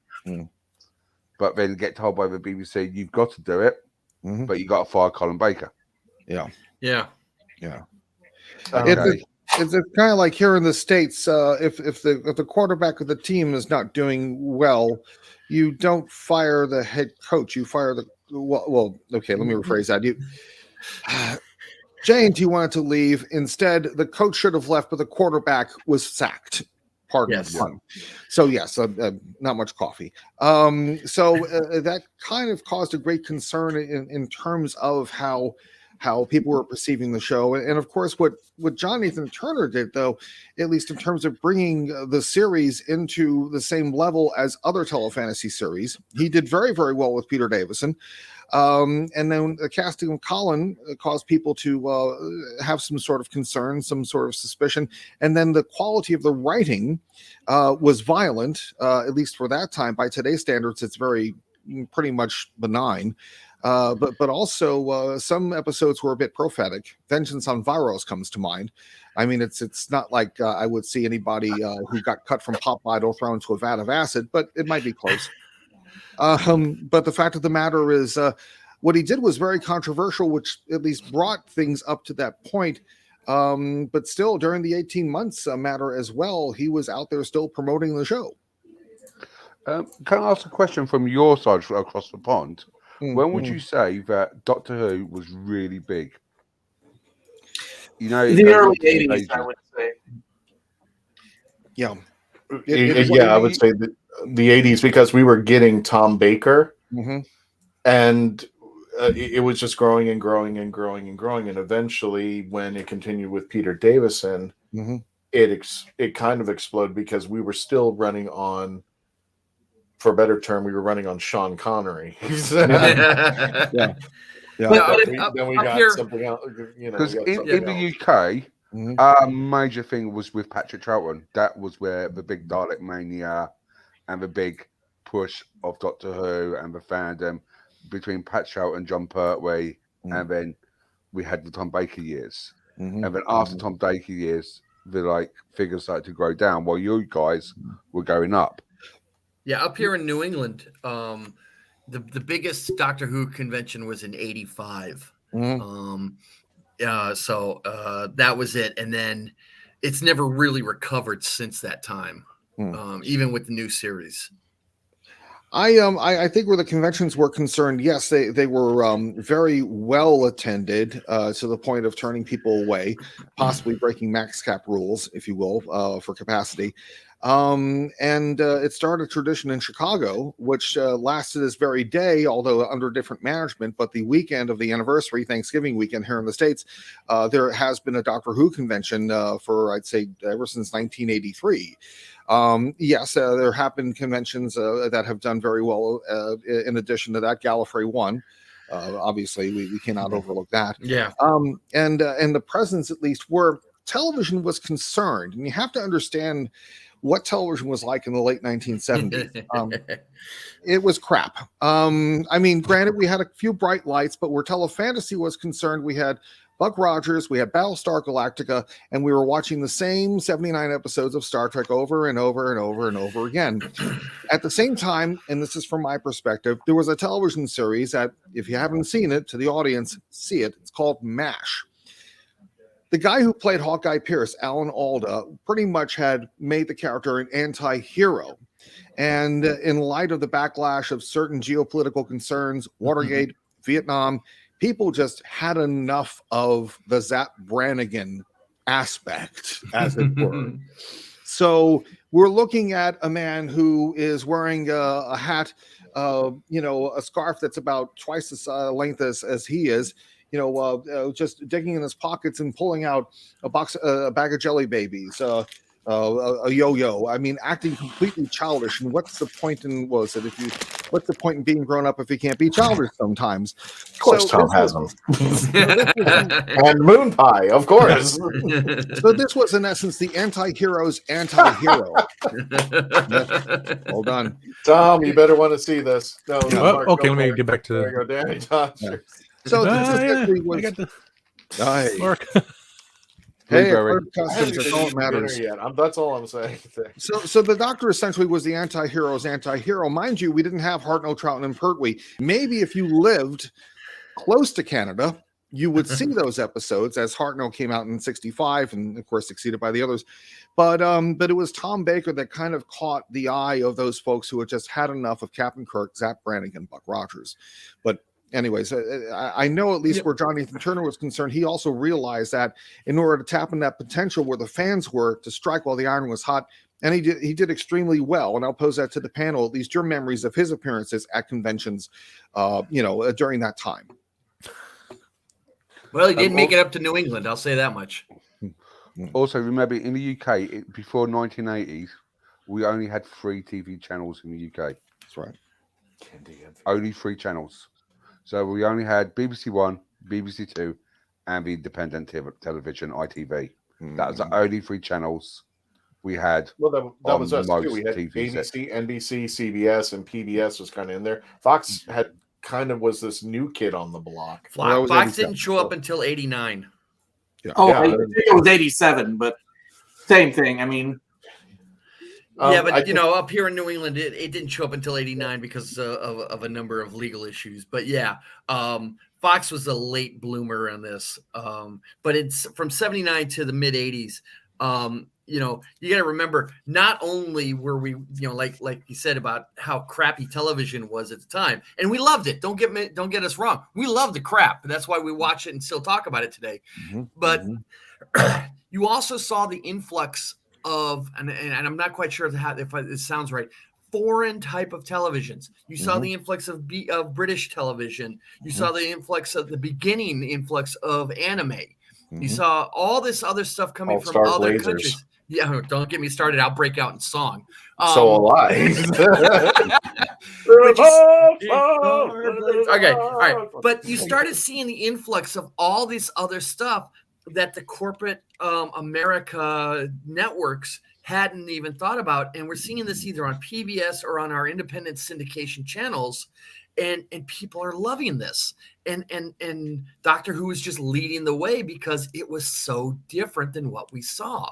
F: But then get told by the BBC, you've got to do it, but you got to fire Colin Baker.
C: It's kind of like here in the States, if the quarterback of the team is not doing well, you don't fire the head coach. You fire the okay. Let me rephrase that. JNT wanted to leave. Instead, the coach should have left, but the quarterback was sacked. Pardon the pun. So yes, not much coffee. So that kind of caused a great concern in terms of how how people were perceiving the show. And of course, what John Nathan Turner did, though, at least in terms of bringing the series into the same level as other telefantasy series, he did very, very well with Peter Davison. And then the casting of Colin caused people to have some sort of concern, some sort of suspicion. And then the quality of the writing was violent, at least for that time. By today's standards, it's pretty much benign. But also some episodes were a bit prophetic. Vengeance on Viros comes to mind. I mean, it's not like I would see anybody who got cut from Pop Idol thrown into a vat of acid, but it might be close. But the fact of the matter is, what he did was very controversial, which at least brought things up to that point. But still, during the 18 months matter as well, he was out there still promoting the show.
F: Can I ask a question from your side across the pond? When would you say that Doctor Who was really big? You know,
E: the early 80s, I would say.
C: Yeah.
A: I would say the 80s, because we were getting Tom Baker, and it was just growing and growing and growing and growing. And eventually, when it continued with Peter Davison, it kind of exploded, because we were still running on, for a better term, we were running on Sean Connery.
C: Yeah.
A: Then we got
D: here,
A: something else.
F: Because in the UK, our major thing was with Patrick Troughton. That was where the big Dalek mania and the big push of Doctor Who and the fandom between Pat Troughton, John Pertwee, and then we had the Tom Baker years. And then after Tom Baker years, the figures started to grow down while you guys were going up.
D: Yeah, up here in New England, the biggest Doctor Who convention was in '85. So that was it, and then it's never really recovered since that time, even with the new series.
C: I think where the conventions were concerned, yes, they were very well attended to the point of turning people away, possibly breaking max cap rules, if you will, for capacity. And it started a tradition in Chicago, which lasted this very day, although under different management. But the weekend of the anniversary, Thanksgiving weekend here in the States, there has been a Doctor Who convention for, I'd say, ever since 1983. Yes, there have been conventions that have done very well. In addition to that, Gallifrey 1. Obviously, we cannot overlook that.
D: Yeah.
C: And the presence, at least, where television was concerned, and you have to understand what television was like in the late 1970s. It was crap. I mean, granted, we had a few bright lights, but where telefantasy was concerned, we had Buck Rogers, we had Battlestar Galactica, and we were watching the same 79 episodes of Star Trek over and over and over and over again. At the same time, and this is from my perspective, there was a television series that, if you haven't seen it, to the audience, see it. It's called MASH. The guy who played Hawkeye Pierce, Alan Alda, pretty much had made the character an anti-hero. And in light of the backlash of certain geopolitical concerns, Watergate, Vietnam, people just had enough of the Zap Brannigan aspect, as it were. So we're looking at a man who is wearing a hat, a scarf that's about twice as length as he is, just digging in his pockets and pulling out a bag of Jelly Babies, a yo-yo. I mean, acting completely childish. And what's the point in what's the point in being grown up if you can't be childish sometimes?
A: Of course, Tom has them. And Moon Pie, of course.
C: So this was, in essence, the anti-hero's anti-hero. Well done,
A: Tom. You better want to see this. No, Mark,
B: okay, let me get back to.
A: There you go, Danny. Tom.
C: Yeah. So this essentially was.
B: Mark.
C: Hey, customs, that's all that matters.
A: That's all I'm saying.
C: So the Doctor essentially was the anti-hero's anti-hero. Mind you, we didn't have Hartnell, Troughton, and Pertwee. Maybe if you lived close to Canada, you would see those episodes, as Hartnell came out in '65 and, of course, succeeded by the others. But it was Tom Baker that kind of caught the eye of those folks who had just had enough of Captain Kirk, Zap Brannigan, Buck Rogers. But anyways, I know at least where John Nathan Turner was concerned, he also realized that in order to tap in that potential where the fans were to strike while the iron was hot, and he did extremely well. And I'll pose that to the panel, at least your memories of his appearances at conventions, during that time.
D: Well, he didn't make it up to New England. I'll say that much.
F: Also, remember in the UK before 1980s, we only had 3 TV channels in the UK.
C: That's right.
F: Only 3 channels. So we only had BBC One, BBC Two, and the independent television ITV. That was the only 3 channels we had.
A: Well, that was us
F: most
A: too. We had
F: TV sets.
A: ABC, NBC, CBS, and PBS was kind of in there. Fox had kind of was this new kid on the block.
D: Fox didn't show up until '89.
A: Yeah.
E: Oh,
A: Yeah.
E: I think it was 87, but same thing. I mean,
D: Yeah, but up here in New England, it didn't show up until '89 because of a number of legal issues. But yeah, Fox was a late bloomer on this. But it's from '79 to the mid '80s. You got to remember, not only were we, like you said about how crappy television was at the time, and we loved it. Don't get us wrong. We loved the crap. That's why we watch it and still talk about it today. But you also saw the influx of, and I'm not quite sure if it sounds right, foreign type of televisions. You saw the influx of British television. You saw the influx of the influx of anime. You saw all this other stuff coming from
A: All-Star
D: other
A: Blazers.
D: countries. Yeah, don't get me started. I'll break out in song.
A: So will I.
D: Okay, all right. But you started seeing the influx of all this other stuff that the corporate America networks hadn't even thought about. And we're seeing this either on PBS or on our independent syndication channels. And people are loving this. And Doctor Who is just leading the way because it was so different than what we saw.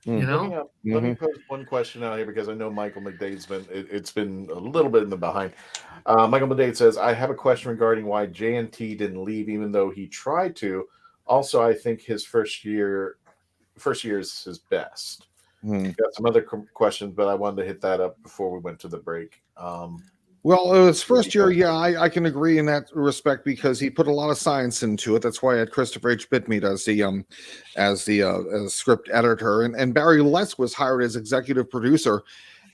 A: Let me pose one question out here because I know Michael McDade's it's been a little bit in the behind. Michael McDade says, I have a question regarding why JNT didn't leave even though he tried to. Also, I think his first year is his best. Got some other questions, but I wanted to hit that up before we went to the break.
C: Well, his first year, yeah, I can agree in that respect because he put a lot of science into it. That's why I had Christopher H. Bitmead as the script editor, and Barry Letts was hired as executive producer.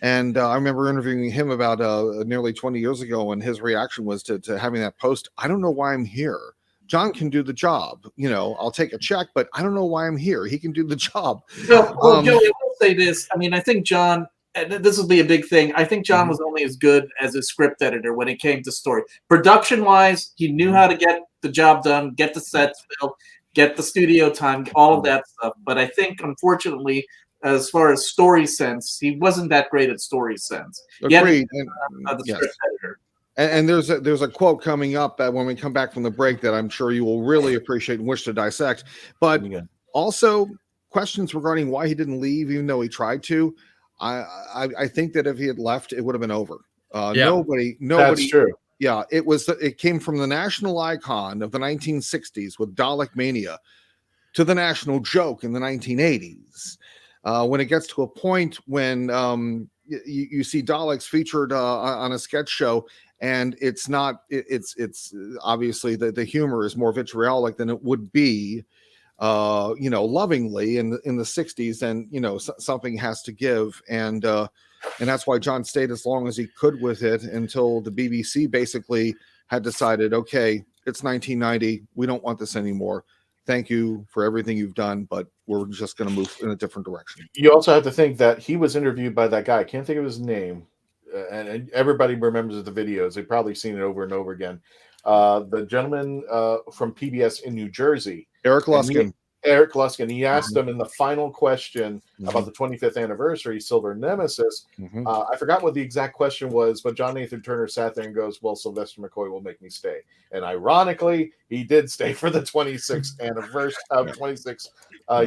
C: And I remember interviewing him about nearly 20 years ago, and his reaction was to having that post. I don't know why I'm here. John can do the job. I'll take a check, but I don't know why I'm here. He can do the job.
E: Well, Joey, I will say this. I mean, I think John. And this will be a big thing. I think John was only as good as a script editor when it came to story. Production-wise, he knew how to get the job done, get the sets built, get the studio time, all of that stuff. But I think, unfortunately, as far as story sense, he wasn't that great at story sense.
C: Agreed.
E: The script editor.
C: And there's a quote coming up when we come back from the break that I'm sure you will really appreciate and wish to dissect. But also questions regarding why he didn't leave, even though he tried to. I think that if he had left, it would have been over. Nobody.
A: That's true.
C: Yeah, it came from the national icon of the 1960s with Dalek Mania to the national joke in the 1980s. When it gets to a point when you see Daleks featured on a sketch show, and it's obviously the humor is more vitriolic than it would be. Lovingly in the 60s, and something has to give, and that's why John stayed as long as he could with it until the BBC basically had decided, okay, it's 1990, we don't want this anymore. Thank you for everything you've done, but we're just going to move in a different direction.
A: You also have to think that he was interviewed by that guy. I can't think of his name, and everybody remembers the videos. They've probably seen it over and over again. The gentleman from PBS in New Jersey,
C: Eric Luskin.
A: He asked him in the final question about the 25th anniversary, Silver Nemesis. I forgot what the exact question was, but John Nathan Turner sat there and goes, well, Sylvester McCoy will make me stay. And ironically, he did stay for the 26th anniversary, 26th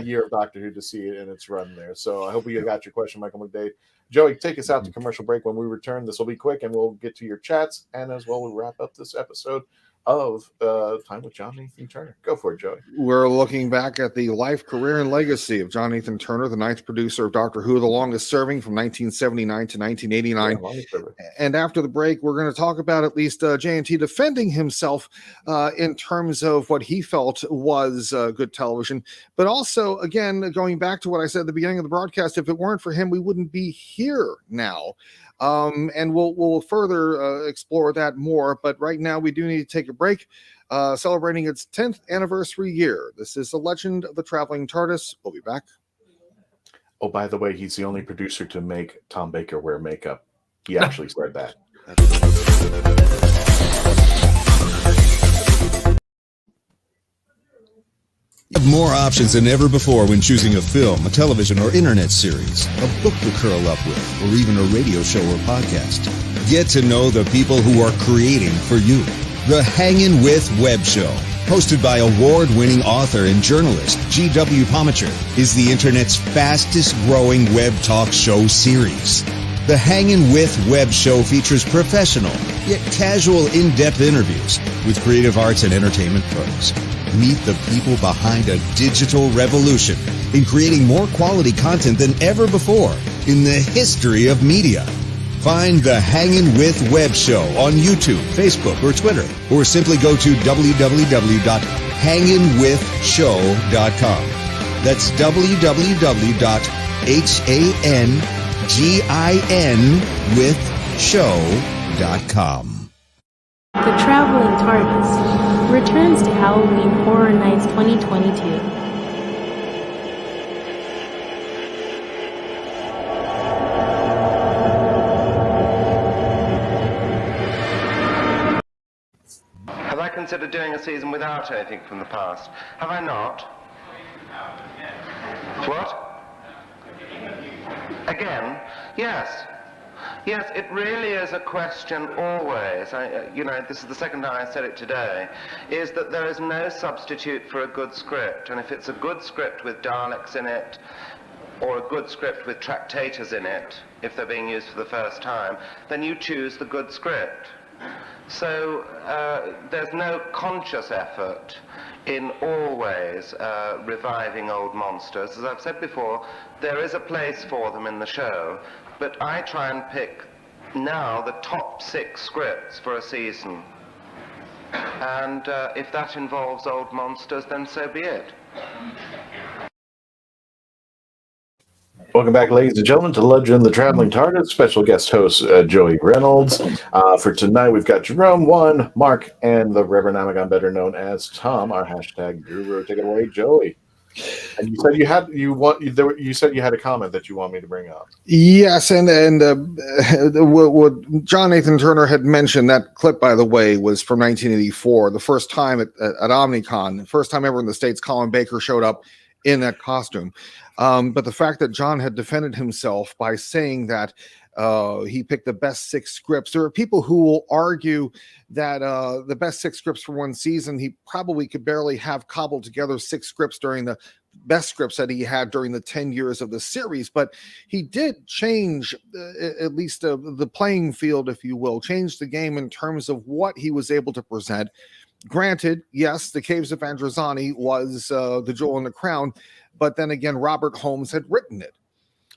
A: year of Doctor Who to see it in its run there. So I hope you got your question, Michael McDade. Joey, take us out to commercial break. When we return, this will be quick, and we'll get to your chats, and as well, we'll wrap up this episode of Time with John Nathan Turner. Go for it, Joey.
C: We're looking back at the life, career, and legacy of John Nathan Turner, the ninth producer of Doctor Who, the longest serving from 1979 to 1989. And after the break, we're going to talk about at least JNT defending himself in terms of what he felt was good television. But also, again, going back to what I said at the beginning of the broadcast, if it weren't for him, we wouldn't be here now. And we'll further explore that more. But right now, we do need to take a a break, celebrating its 10th anniversary year. This is The Legend of the Traveling TARDIS. We'll be back.
A: Oh, by the way, he's the only producer to make Tom Baker wear makeup. He actually said that.
Q: You have more options than ever before when choosing a film, a television or internet series, a book to curl up with, or even a radio show or podcast. Get to know the people who are creating for you. The Hangin' With Web Show, hosted by award-winning author and journalist G.W. Pomacher, is the internet's fastest-growing web talk show series. The Hangin' With Web Show features professional, yet casual, in-depth interviews with creative arts and entertainment pros. Meet the people behind a digital revolution in creating more quality content than ever before in the history of media. Find the Hangin' With Web Show on YouTube, Facebook, or Twitter, or simply go to www.hanginwithshow.com. That's www.hanginwithshow.com.
R: The Traveling TARDIS returns to Halloween Horror Nights 2022.
P: Have I considered doing a season without anything from the past? Have I not? What? Again? Yes. Yes, it really is a question always, this is the second time I said it today, is that there is no substitute for a good script. And if it's a good script with Daleks in it, or a good script with tractators in it, if they're being used for the first time, then you choose the good script. So there's no conscious effort in always reviving old monsters. As I've said before, there is a place for them in the show, but I try and pick now the top 6 scripts for a season. And if that involves old monsters, then so be it.
A: Welcome back, ladies and gentlemen, to Legend of the Traveling TARDIS. Special guest host Joey Reynolds. For tonight, we've got Jerome, One, Mark, and the Reverend Amagon, better known as Tom, our hashtag guru. Take it away, Joey. And you said you had a comment that you want me to bring up.
C: Yes, and what John Nathan Turner had mentioned, that clip, by the way, was from 1984. The first time at Omnicon, the first time ever in the States, Colin Baker showed up in that costume. But the fact that John had defended himself by saying that he picked the best 6 scripts. There are people who will argue that the best 6 scripts for one season, he probably could barely have cobbled together 6 scripts during the best scripts that he had during the 10 years of the series. But he did change at least the playing field, if you will, change the game in terms of what he was able to present. Granted, yes, The Caves of Androzani was the jewel in the crown, but then again, Robert Holmes had written it.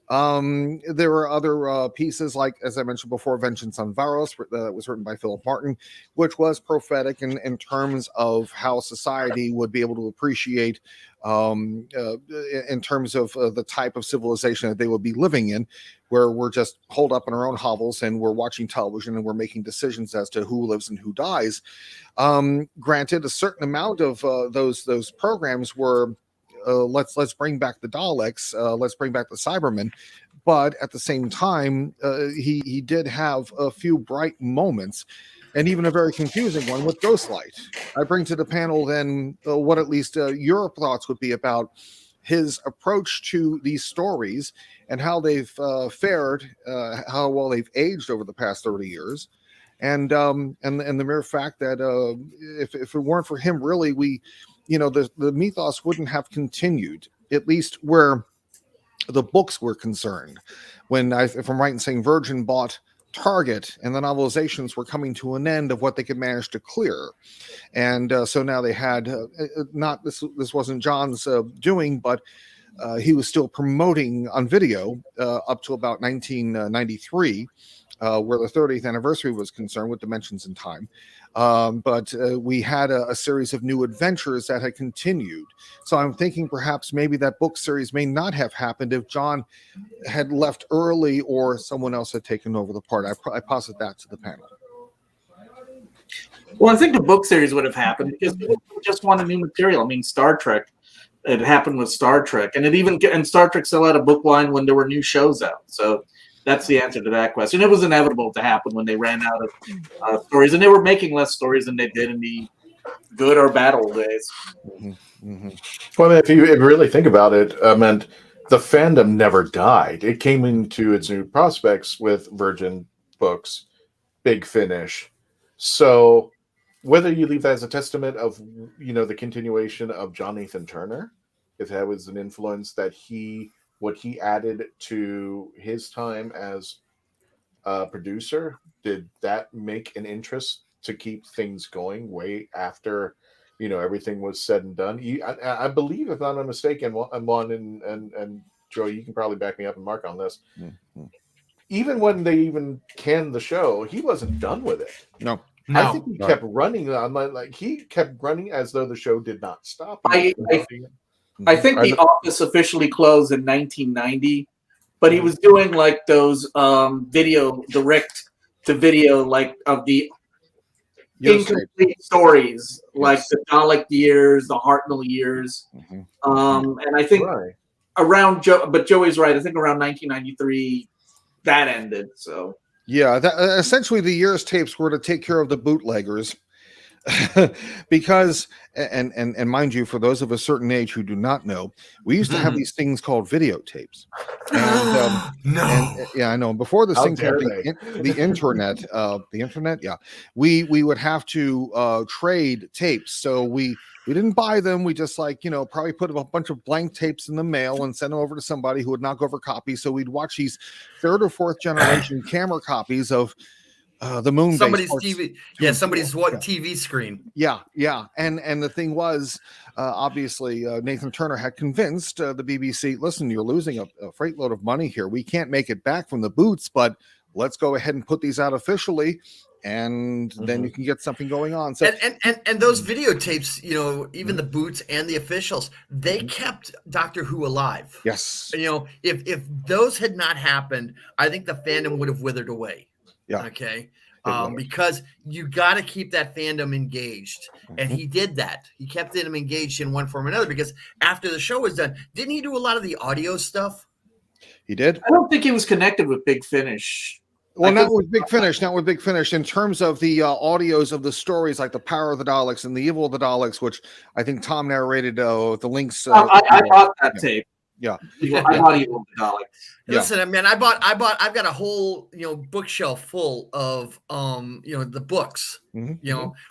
C: There were other pieces, like, as I mentioned before, Vengeance on Varos, that was written by Philip Martin, which was prophetic in terms of how society would be able to appreciate in terms of the type of civilization that they would be living in, where we're just holed up in our own hovels and we're watching television and we're making decisions as to who lives and who dies. Granted, a certain amount of those programs were let's bring back the Daleks, let's bring back the Cybermen, but at the same time, he did have a few bright moments, and even a very confusing one with Ghostlight. I bring to the panel then what at least your thoughts would be about his approach to these stories and how they've fared, how well they've aged over the past 30 years. And the mere fact that if it weren't for him, really, the mythos wouldn't have continued, at least where the books were concerned. If I'm right in saying, Virgin bought Target and the novelizations were coming to an end of what they could manage to clear. And so now they had, this wasn't John's doing, but he was still promoting on video up to about 1993, where the 30th anniversary was concerned with Dimensions in Time. But we had a series of new adventures that had continued. So I'm thinking perhaps maybe that book series may not have happened if John had left early or someone else had taken over the part. I posit that to the panel.
E: Well, I think the book series would have happened because people just wanted new material. I mean, Star Trek. It happened with Star Trek, and Star Trek still had a book line when there were new shows out. So that's the answer to that question. It was inevitable to happen when they ran out of stories, and they were making less stories than they did in the good or bad old days.
A: Well, if you really think about it, the fandom never died. It came into its new prospects with Virgin Books, Big Finish. So whether you leave that as a testament of, the continuation of John Nathan Turner, if that was an influence that what he added to his time as a producer, did that make an interest to keep things going way after, everything was said and done? I believe, if I'm not mistaken, Juan and Joey, you can probably back me up and Mark on this. Even when they even canned the show, he wasn't done with it.
C: No.
A: I think he kept running on, like he kept running as though the show did not stop.
E: I think The Office officially closed in 1990, but he was doing like those video direct to video, like of the incomplete stories, like the Dalek years, the Hartnell years, and I think around but Joey's right. I think around 1993 that ended. So.
C: Yeah, essentially the year's tapes were to take care of the bootleggers. Because and mind you, for those of a certain age who do not know, we used to have these things called videotapes. And I know. Before this thing called the internet, we would have to trade tapes. So we didn't buy them. We just probably put a bunch of blank tapes in the mail and send them over to somebody who would knock over copies. So we'd watch these third or fourth generation camera copies of the moon.
D: Somebody's TV, somebody's TV screen.
C: Yeah. And the thing was, obviously, Nathan Turner had convinced the BBC, listen, you're losing a freight load of money here. We can't make it back from the boots, but let's go ahead and put these out officially, and then you can get something going on. So
D: and those videotapes, even the boots and the officials, they kept Doctor Who alive.
C: Yes.
D: If those had not happened, I think the fandom would have withered away.
C: Yeah.
D: Okay. Because you got to keep that fandom engaged. And he did that. He kept them engaged in one form or another, because after the show was done, didn't he do a lot of the audio stuff?
C: He did.
E: I don't think he was connected with Big Finish.
C: Well, not with Big Finish. In terms of the audios of the stories, like the Power of the Daleks and the Evil of the Daleks, which I think Tom narrated the links.
E: I bought that tape.
C: Yeah.
E: I bought Evil of the Daleks.
D: Listen, man, I've got a whole, bookshelf full of, the books.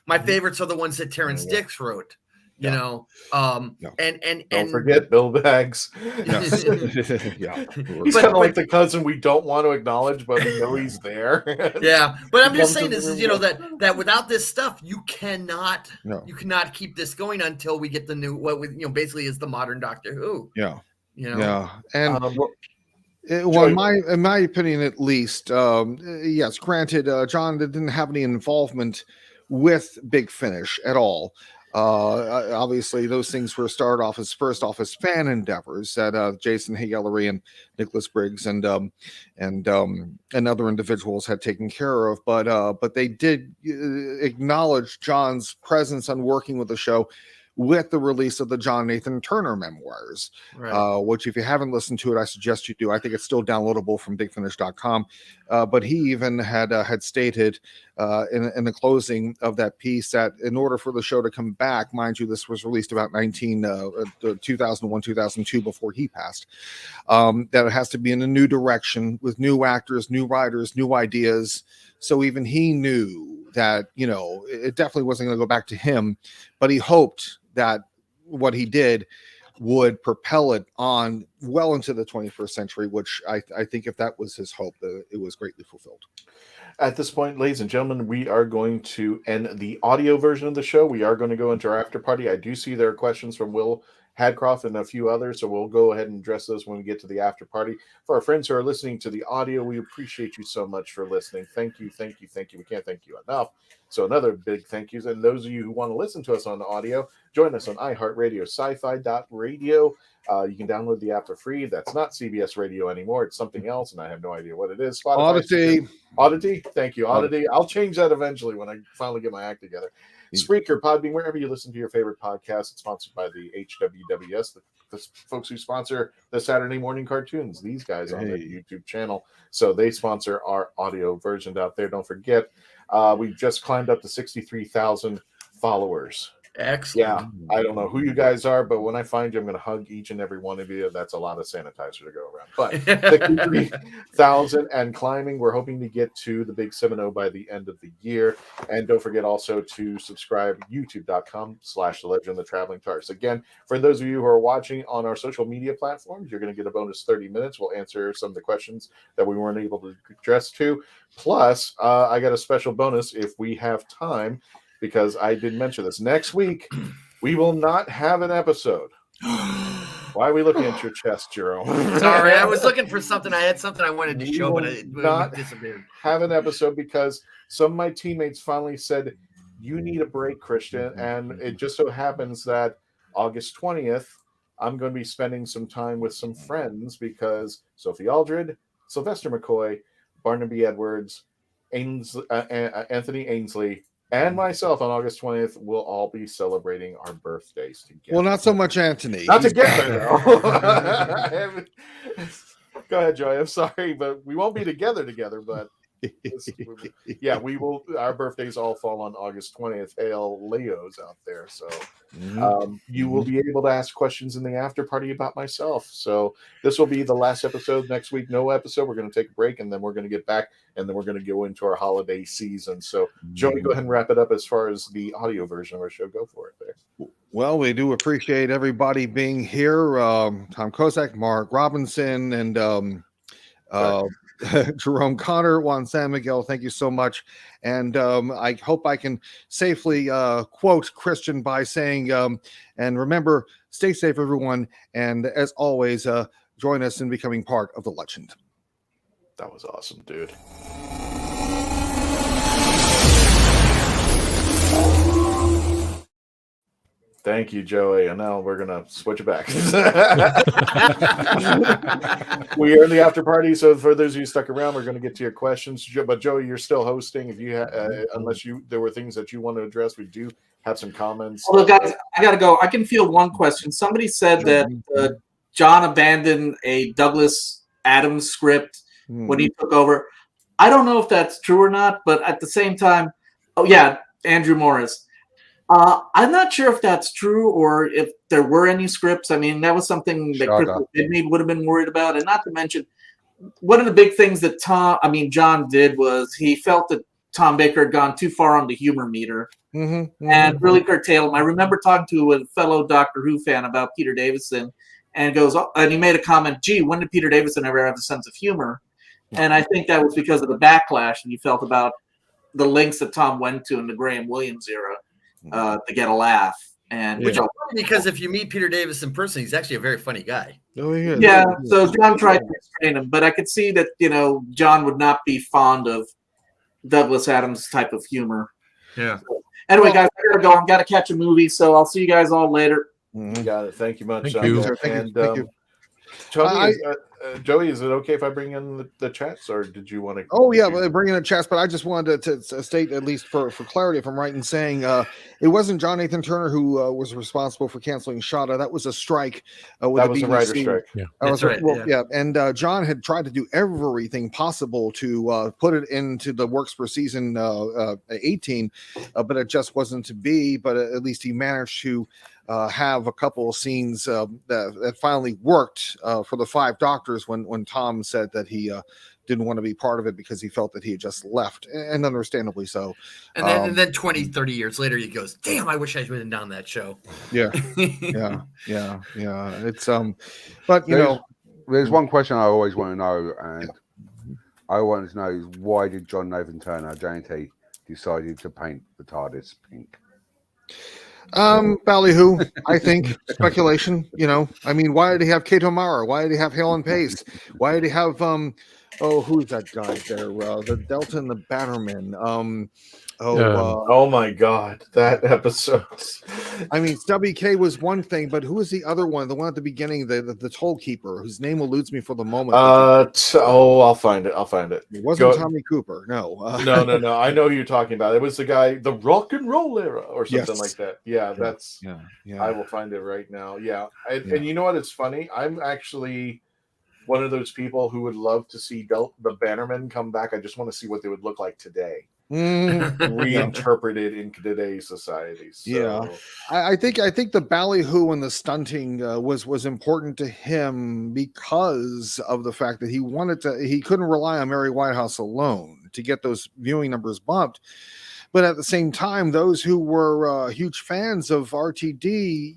D: My favorites are the ones that Terrence Dix wrote. And
A: don't forget Bill Baggs. He's kind of like the cousin we don't want to acknowledge, but we know he's there.
D: But I'm just saying this is, that without this stuff, you cannot keep this going until we get the new, basically is the modern Doctor Who.
C: And in my opinion, at least, yes, granted, John didn't have any involvement with Big Finish at all. Obviously, those things were started off as fan endeavors that Jason Hagelery and Nicholas Briggs and other individuals had taken care of. But they did acknowledge John's presence on working with the show with the release of the John Nathan Turner memoirs, which, if you haven't listened to it, I suggest you do. I think it's still downloadable from bigfinish.com. But he even had stated in the closing of that piece that in order for the show to come back, mind you, this was released about 2001, 2002, before he passed, that it has to be in a new direction with new actors, new writers, new ideas. So even he knew that, it definitely wasn't going to go back to him, but he hoped that what he did would propel it on well into the 21st century, which I think if that was his hope, it was greatly fulfilled.
A: At this point, ladies and gentlemen, we are going to end the audio version of the show. We are going to go into our after party. I do see there are questions from Will Hadcroft, and a few others. So we'll go ahead and address those when we get to the after party. For our friends who are listening to the audio, we appreciate you so much for listening. Thank you, thank you, thank you. We can't thank you enough. So another big thank yous. And those of you who want to listen to us on the audio, join us on iHeartRadio, sci-fi.radio. You can download the app for free. That's not CBS Radio anymore. It's something else, and I have no idea what it is. Spotify, Oddity. Thank you, Oddity. I'll change that eventually when I finally get my act together. Spreaker, Podbean, wherever you listen to your favorite podcast. It's sponsored by the HWWS, the folks who sponsor the Saturday morning cartoons. These guys on their YouTube channel. So they sponsor our audio version out there. Don't forget, we've just climbed up to 63,000 followers.
D: Excellent.
A: Yeah, I don't know who you guys are, but when I find you, I'm going to hug each and every one of you. That's a lot of sanitizer to go around. But 63,000 and climbing. We're hoping to get to the big 7-0 by the end of the year. And don't forget also to subscribe youtube.com/The Legend of the Traveling TARDIS. Again, for those of you who are watching on our social media platforms, you're going to get a bonus 30 minutes. We'll answer some of the questions that we weren't able to address to. Plus, I got a special bonus if we have time, because I did mention this. Next week, we will not have an episode. Why are we looking at your chest, Jerome?
D: Sorry, I was looking for something. I had something I wanted to show, but it disappeared.
A: Have an episode because some of my teammates finally said, you need a break, Christian. And it just so happens that August 20th, I'm going to be spending some time with some friends because Sophie Aldred, Sylvester McCoy, Barnaby Edwards, Anthony Ainsley, and myself on August 20th will all be celebrating our birthdays together.
C: Well, not so much Anthony.
A: Not together, though. Go ahead, Joy. I'm sorry, but we won't be together, but yeah, we will. Our birthdays all fall on August 20th. Hail Leos out there. So you will be able to ask questions in the after party about myself. So this will be the last episode. Next week, no episode. We're going to take a break, and then we're going to get back, and then we're going to go into our holiday season. So Joey, go ahead and wrap it up as far as the audio version of our show. Go for it there.
C: Well, we do appreciate everybody being here. Tom Kozak, Mark Robinson, and Jerome Connor, Juan San Miguel, thank you so much. And I hope I can safely quote Christian by saying, and remember, stay safe, everyone. And as always, join us in becoming part of the legend.
A: That was awesome, dude. Thank you, Joey. And now we're going to switch it back. We are in the after party. So for those of you stuck around, we're going to get to your questions. But Joey, you're still hosting. If you unless there were things that you want to address, we do have some comments.
E: Well, guys, I got to go. I can field one question. Somebody said that John abandoned a Douglas Adams script when he took over. I don't know if that's true or not, but at the same time, Andrew Morris. I'm not sure if that's true or if there were any scripts. I mean, that was something that Crystal Bidney would have been worried about. And not to mention, one of the big things that John did was he felt that Tom Baker had gone too far on the humor meter and really curtailed him. I remember talking to a fellow Doctor Who fan about Peter Davison and he made a comment, gee, when did Peter Davison ever have a sense of humor? And I think that was because of the backlash and he felt about the lengths that Tom went to in the Graham Williams era. To get a laugh, and
D: which is funny because if you meet Peter Davis in person, he's actually a very funny guy.
C: Oh, yeah.
E: Yeah. So John tried to restrain him, but I could see that John would not be fond of Douglas Adams type of humor.
D: Yeah.
E: So, anyway, guys, I gotta go. I've got to catch a movie, so I'll see you guys all later.
A: Got it. Thank you much.
B: Thank you.
A: Thank you. Joey, is it okay if I bring in the chats, or did you want to?
C: Oh yeah, bring in the chats, but I just wanted to state, at least for clarity, if I'm right in saying it wasn't John Nathan Turner who was responsible for canceling Shada. That was a strike. That was
A: a writer strike.
B: Yeah,
C: that's right. Yeah, and John had tried to do everything possible to put it into the works for season 18, but it just wasn't to be. But at least he managed to have a couple of scenes that finally worked for the Five Doctors when Tom said that he didn't want to be part of it because he felt that he had just left, and understandably so.
D: And then 20, 30 years later, he goes, damn, I wish I'd been on that show.
C: Yeah. It's but
F: there's one question I always want to know, and I wanted to know is why did John Nathan Turner, JNT, decided to paint the TARDIS pink?
C: Ballyhoo, I think. Speculation, I mean, why did he have Kato Mara? Why did he have Helen Pace? Why did he have who's that guy there? The Delta and the Bannerman.
A: Oh my God, that episode.
C: I mean, Stubby K was one thing, but who was the other one? The one at the beginning, the toll keeper, whose name eludes me for the moment.
A: I'll find it.
C: It wasn't Tommy Cooper. No.
A: No. I know who you're talking about. It was the guy, the rock and roll era, or something
C: Yes.
A: like that. Yeah, that's.
C: Yeah.
A: I will find it right now. Yeah, and you know what? It's funny. I'm actually one of those people who would love to see the Bannermen come back. I just want to see what they would look like today. Reinterpreted in today's society. So.
C: Yeah, I think the ballyhoo and the stunting was important to him because of the fact that he couldn't rely on Mary Whitehouse alone to get those viewing numbers bumped. But at the same time, those who were huge fans of RTD,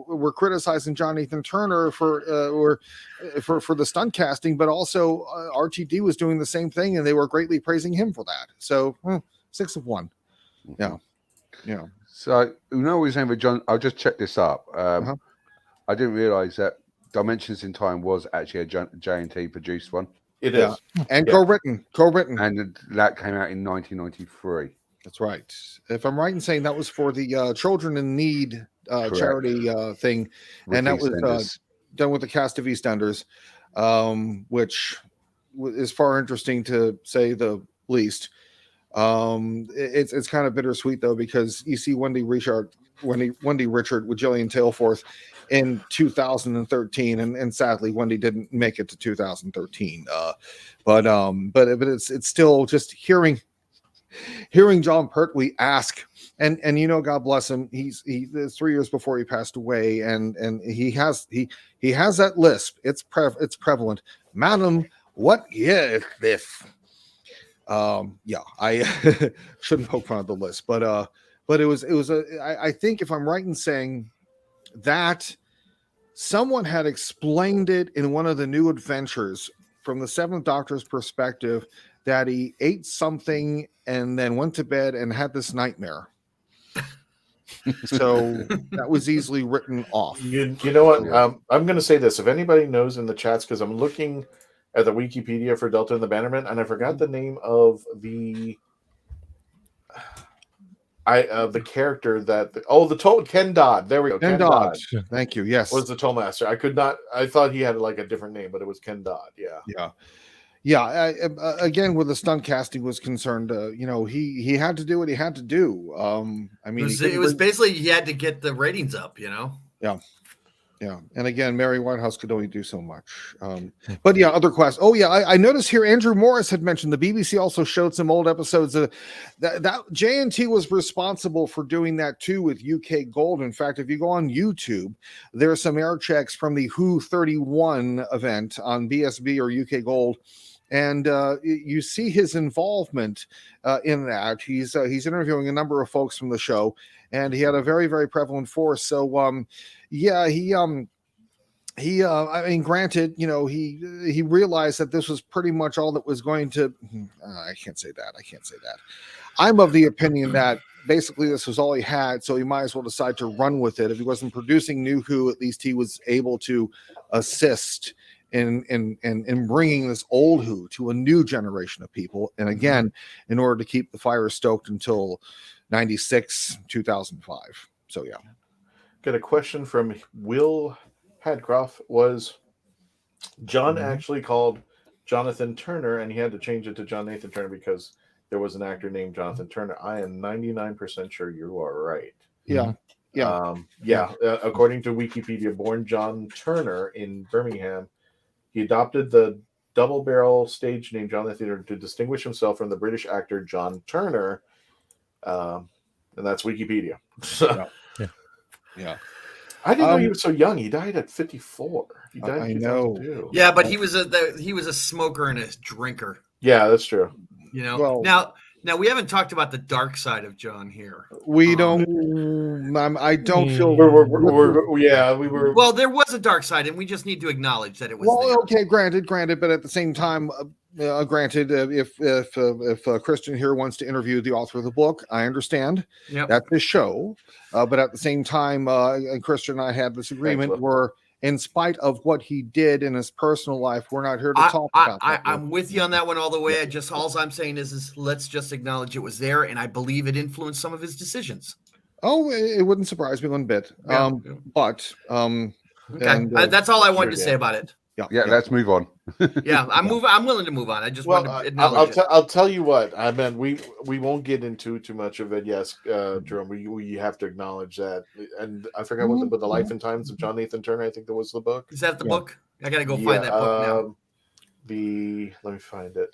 C: were criticizing John Nathan Turner for the stunt casting, but also RTD was doing the same thing, and they were greatly praising him for that. So 6 of 1. Yeah.
F: So we're saying with John. I'll just check this up. I didn't realize that Dimensions in Time was actually a J&T produced one.
A: It is,
C: and co-written,
F: and that came out in 1993.
C: That's right. If I'm right in saying that was for the Children in Need charity thing, and that was done with the cast of EastEnders, which is far interesting to say the least. It's kind of bittersweet though, because you see Wendy Richard with Jillian Tailforth in 2013, and sadly Wendy didn't make it to 2013. But it's still just hearing John Pertwee ask, and God bless him, he's 3 years before he passed away, and he has that lisp. It's prevalent. Madam, what if? I shouldn't poke fun at the lisp, but it was I think, if I'm right in saying that someone had explained it in one of the New Adventures from the Seventh Doctor's perspective, that he ate something and then went to bed and had this nightmare. So that was easily written off.
A: You know what? I'm going to say this. If anybody knows in the chats, because I'm looking at the Wikipedia for Delta and the Bannermen, and I forgot the name of the character that Ken Dodd. There we go.
C: Ken Dodd. Thank you. Yes,
A: was the Tollmaster. I thought he had like a different name, but it was Ken Dodd.
C: Yeah. Again, with the stunt casting was concerned, he had to do what he had to do. I mean,
D: it was basically he had to get the ratings up.
C: Yeah. And again, Mary Whitehouse could only do so much. But yeah, other questions. Oh yeah, I noticed here Andrew Morris had mentioned the BBC also showed some old episodes of that J&T was responsible for doing that too with UK Gold. In fact, if you go on YouTube, there are some air checks from the Who 31 event on BSB or UK Gold. And you see his involvement in that. He's interviewing a number of folks from the show, and he had a very, very prevalent force. So I mean, granted, he realized that this was pretty much all that was going to. I can't say that. I'm of the opinion that basically this was all he had, so he might as well decide to run with it. If he wasn't producing New Who, at least he was able to assist in bringing this old Who to a new generation of people, and again, in order to keep the fire stoked until 96, 2005. So yeah.
A: Got a question from Will Hadcroft. Was John actually called Jonathan Turner, and he had to change it to John Nathan Turner because there was an actor named Jonathan Turner? I am 99% sure you are right.
C: Yeah.
A: According to Wikipedia, born John Turner in Birmingham, he adopted the double-barrel stage name Jonathan Turner to distinguish himself from the British actor John Turner, and that's Wikipedia.
C: Yeah.
A: I didn't know he was so young. He died at 54. He died
C: I
A: in
C: know.
A: 2002.
D: Yeah, but he was a smoker and a drinker.
A: Yeah, that's true.
C: Well,
D: now we haven't talked about the dark side of John here.
C: We don't. I don't feel.
A: We were.
D: Well, there was a dark side, and we just need to acknowledge that it was.
C: Well,
D: there.
C: okay, granted, but at the same time, granted, if Christian here wants to interview the author of the book, I understand.
D: Yep.
C: That's his show. But at the same time, and Christian and I had this agreement where, in spite of what he did in his personal life, we're not here to talk about that.
D: I'm with you on that one all the way. All I'm saying is let's just acknowledge it was there, and I believe it influenced some of his decisions.
C: Oh, it wouldn't surprise me one bit.
D: Okay. That's all I wanted to say about it.
C: Yeah,
F: let's move on.
D: I'm willing to move on. I just want to acknowledge
A: I'll tell you what. I mean, we won't get into too much of it. Yes, Jerome, we have to acknowledge that. And I forgot what the Life and Times of John Nathan Turner. I think that was the book.
D: Is that the book? I gotta go find that book now.
A: Let me find it.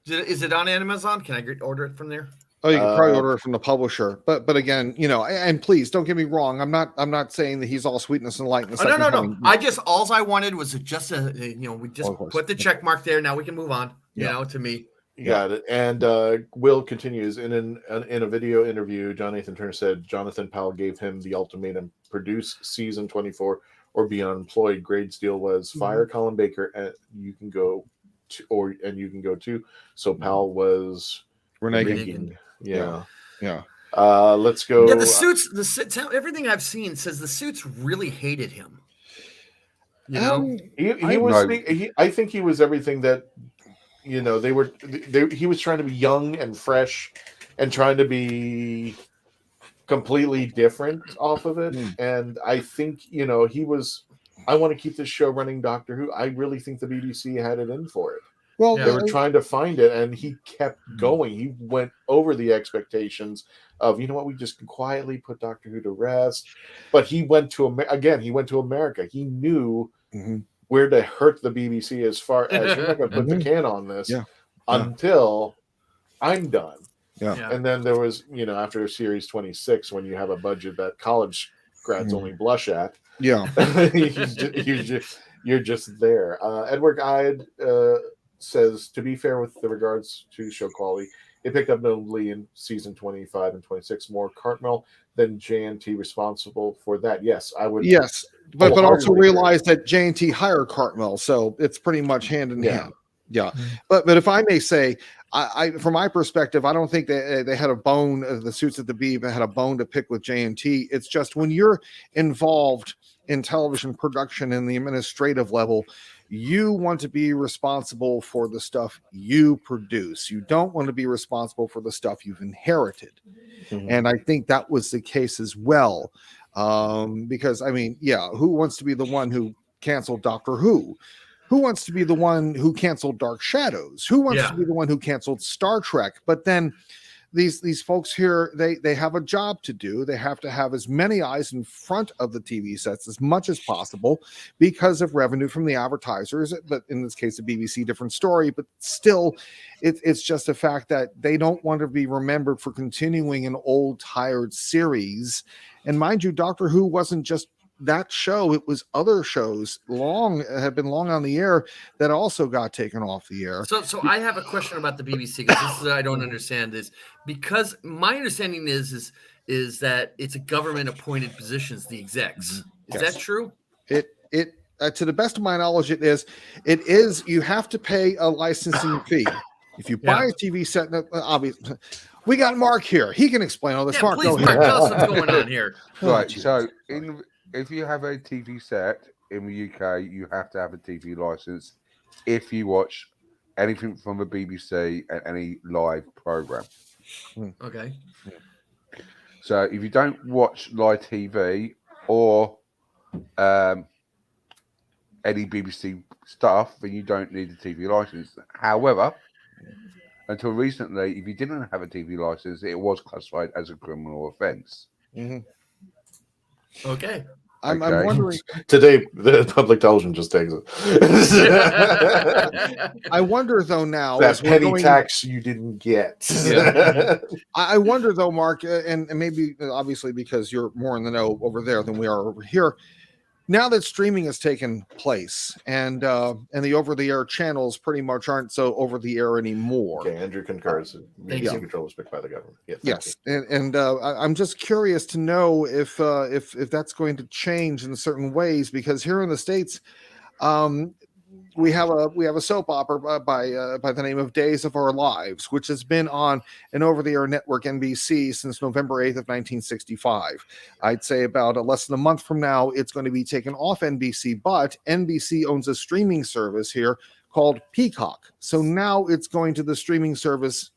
D: Is it on Amazon? Can I order it from there?
C: Oh, you can probably order it from the publisher, but again, and please don't get me wrong. I'm not saying that he's all sweetness and light.
D: No. All I wanted was we just put the check mark there. Now we can move on. To me.
A: You got it. And Will continues in a video interview. John Nathan Turner said Jonathan Powell gave him the ultimatum: produce season 24 or be unemployed. Grade's deal was fire Colin Baker, and you can go too. So Powell was reneging. Yeah. Let's go.
D: Yeah, the suits. Everything I've seen says the suits really hated him.
A: I think he was everything that he was trying to be young and fresh, and trying to be completely different off of it. And I think he was. I want to keep this show running, Doctor Who. I really think the BBC had it in for it.
C: Well,
A: they were trying to find it, and he kept going. He went over the expectations of, we just quietly put Doctor Who to rest. But he went to He went to America. He knew where to hurt the BBC as far as you're not going to put the can on this until I'm done.
C: Yeah.
A: And then there was, after Series 26, when you have a budget that college grads only blush at.
C: Yeah.
A: You're just there. Edward Ide says, to be fair with the regards to show quality, it picked up notably in season 25 and 26 more Cartmel than JNT responsible for that. Yes, I would.
C: Yes, but also realize that JNT hired Cartmel, so it's pretty much hand in hand. Yeah, but if I may say, I from my perspective, I don't think they had a bone. The suits at the Beeb had a bone to pick with JNT. It's just when you're involved in television production in the administrative level, you want to be responsible for the stuff you produce. You don't want to be responsible for the stuff you've inherited. And I think that was the case as well. Because, who wants to be the one who canceled Doctor Who? Who wants to be the one who canceled Dark Shadows? Who wants to be the one who canceled Star Trek? But then these folks here, they have a job to do. They have to have as many eyes in front of the TV sets as much as possible because of revenue from the advertisers. But in this case, the BBC, different story. But still, it's just a fact that they don't want to be remembered for continuing an old, tired series. And mind you, Doctor Who wasn't just that show. It was other shows have been long on the air that also got taken off the air.
D: So I have a question about the BBC, because this is I don't understand this, because my understanding is that it's a government appointed positions, the execs. Is that true?
C: It to the best of my knowledge, it is. You have to pay a licensing fee if you buy a TV set. Obviously, we got Mark here. He can explain all this. Mark,
D: please,
C: go
D: Mark,
C: ahead.
D: tell us what's going on here.
F: Right. So if you have a TV set in the UK, you have to have a TV license if you watch anything from the BBC and any live program.
D: Okay.
F: So if you don't watch live TV or any BBC stuff, then you don't need a TV license. However, until recently, if you didn't have a TV license, it was classified as a criminal offence.
D: Okay.
C: I'm wondering.
A: Today, the public television just takes it.
C: I wonder, though, now.
A: That petty tax you didn't get.
C: I wonder, though, Mark, and maybe obviously because you're more in the know over there than we are over here. Now that streaming has taken place and the over-the-air channels pretty much aren't so over-the-air anymore.
A: Okay, Andrew concurs. BBC control is picked by the government.
C: Yes, and I'm just curious to know if that's going to change in certain ways, because here in the States, we have a soap opera by the name of Days of Our Lives, which has been on an over-the-air network, NBC, since November 8th of 1965. I'd say about less than a month from now, it's going to be taken off NBC, but NBC owns a streaming service here called Peacock. So now it's going to the streaming service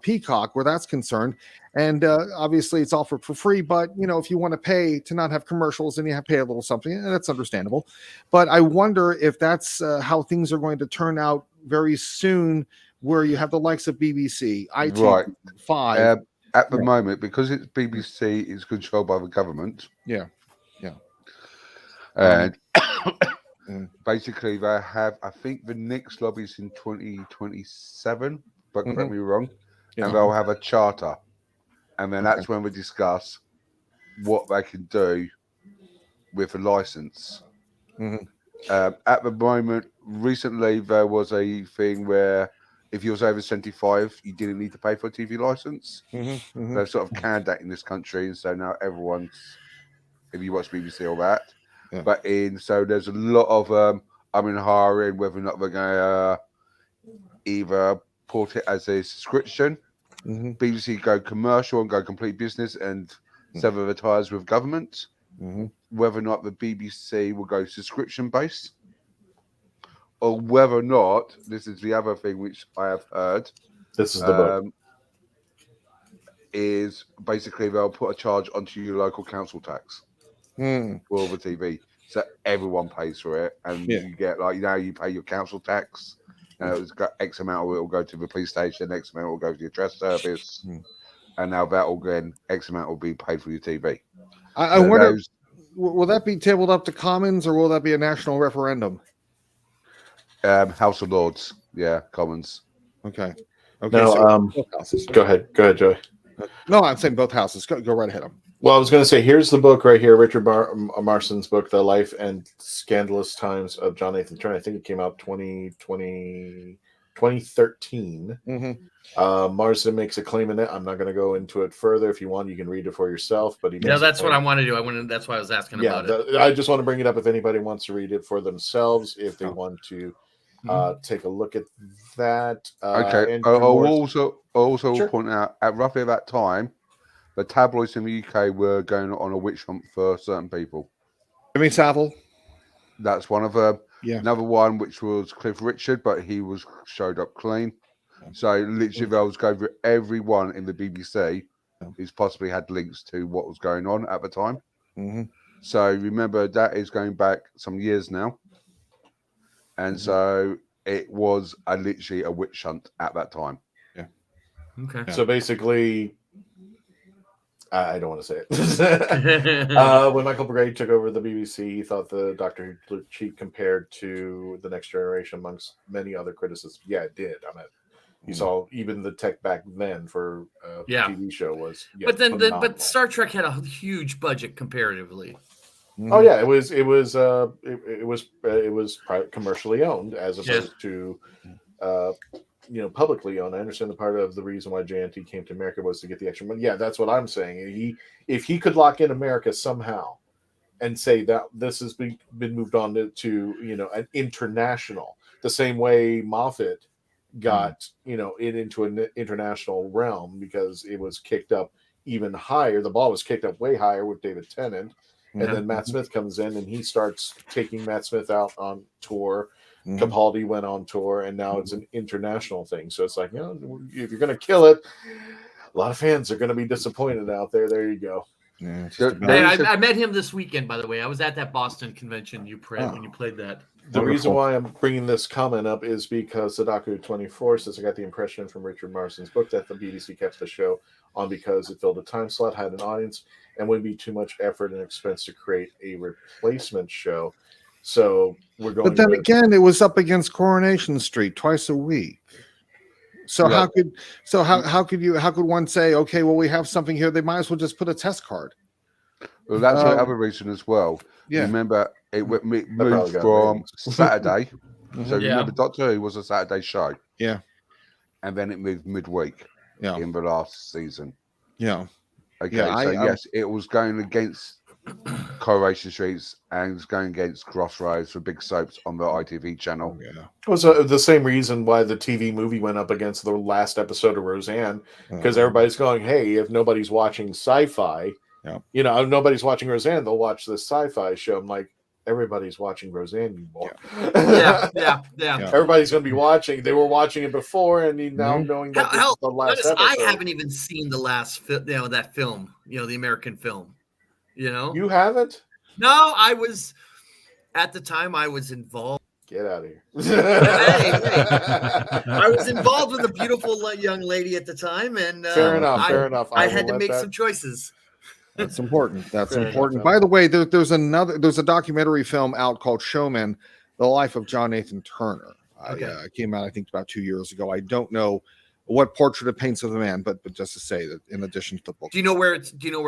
C: Peacock, where that's concerned, and obviously it's offered for free. But if you want to pay to not have commercials, then you have to pay a little something, and that's understandable. But I wonder if that's how things are going to turn out very soon, where you have the likes of BBC,
F: right. At the moment, because it's BBC, it's controlled by the government.
C: Yeah.
F: And basically, they have, I think, the next lobby is in 2027. But correct me wrong, and they'll have a charter, and then that's when we discuss what they can do with a license. At the moment, recently there was a thing where if you was over 75, you didn't need to pay for a TV license. They've sort of canned that in this country, and so now everyone's, if you watch BBC or that, but so there's a lot of hiring whether or not they're going to either port it as a subscription, BBC go commercial and go complete business and sever the ties with government, whether or not the BBC will go subscription based, or whether or not, this is the other thing which I have heard,
A: this is the book,
F: is basically they'll put a charge onto your local council tax for the TV, so everyone pays for it, and you get you pay your council tax. It's got X amount of it will go to the police station, X amount will go to your address service, and now that will then X amount will be paid for your TV.
C: I wonder, will that be tabled up to Commons, or will that be a national referendum?
F: House of Lords, Commons.
C: Okay.
A: No, go ahead, Joey.
C: No, I'm saying both houses. Go right ahead.
A: Well, I was going to say, here's the book right here, Richard Marston's book, The Life and Scandalous Times of John Nathan Turner. I think it came out 2013. Marston makes a claim in it. I'm not going to go into it further. If you want, you can read it for yourself. But
D: that's what I want to do. That's why I was asking about it.
A: I just want to bring it up if anybody wants to read it for themselves, if they want to take a look at that.
F: Okay. I'll also point out, at roughly that time, the tabloids in the UK were going on a witch hunt for certain people.
C: Jimmy Savile.
F: That's one of them. Another one, which was Cliff Richard, but he showed up clean. So literally, they was going through everyone in the BBC who's possibly had links to what was going on at the time. So remember, that is going back some years now. And so it was literally a witch hunt at that time.
D: Okay.
A: So basically, I don't want to say it. When Michael Bragg took over the BBC, he thought the Doctor Who cheat compared to The Next Generation amongst many other criticisms. Yeah, it did. I mean, you saw even the tech back then for a TV show was.
D: But Star Trek had a huge budget comparatively.
A: Oh yeah, it was commercially owned as opposed to publicly owned. I understand the part of the reason why JNT came to America was to get the extra money. Yeah, that's what I'm saying. If he could lock in America somehow and say that this has been moved on to an international, the same way Moffat got it into an international realm because it was kicked up even higher. The ball was kicked up way higher with David Tennant. And then Matt Smith comes in and he starts taking Matt Smith out on tour. Capaldi went on tour, and now it's an international thing. So it's like, if you're going to kill it, a lot of fans are going to be disappointed out there. There you go.
D: I met him this weekend, by the way. I was at that Boston convention when you played that.
A: The reason why I'm bringing this comment up is because the Doctor WHO 24 says I got the impression from Richard Marston's book that the BBC kept the show on because it filled a time slot, had an audience, and would be too much effort and expense to create a replacement show. So we're going.
C: But then again, it was up against Coronation Street twice a week. So how could one say, okay, well, we have something here, they might as well just put a test card?
F: Well, that's the other reason as well. Remember, it moved from Saturday. So remember, Doctor Who was a Saturday show.
C: Yeah.
F: And then it moved midweek in the last season.
C: Yeah.
F: Okay, yes, it was going against Coronation Streets and is going against Crossroads for big soaps on the ITV channel.
C: Yeah.
A: It was the same reason why the TV movie went up against the last episode of Roseanne, because everybody's going, hey, if nobody's watching sci-fi, you know, if nobody's watching Roseanne, they'll watch this sci-fi show. I'm like, everybody's watching Roseanne, you more.
D: Yeah.
A: Everybody's going to be watching. They were watching it before, and now knowing that this is the last episode.
D: I haven't even seen the last, that film. You know, the American film. You know,
A: you haven't?
D: No, I was at the time. I was involved.
A: Get out of here!
D: Hey. I was involved with a beautiful young lady at the time, and
A: fair enough.
D: I had to make some choices.
C: That's important. That's
A: Fair
C: important.
A: enough.
C: By the way, there's a documentary film out called Showman: The Life of John Nathan Turner. It came out, I think, about 2 years ago. I don't know what portrait it paints of the man, but just to say that in addition to the book.
D: Do you know where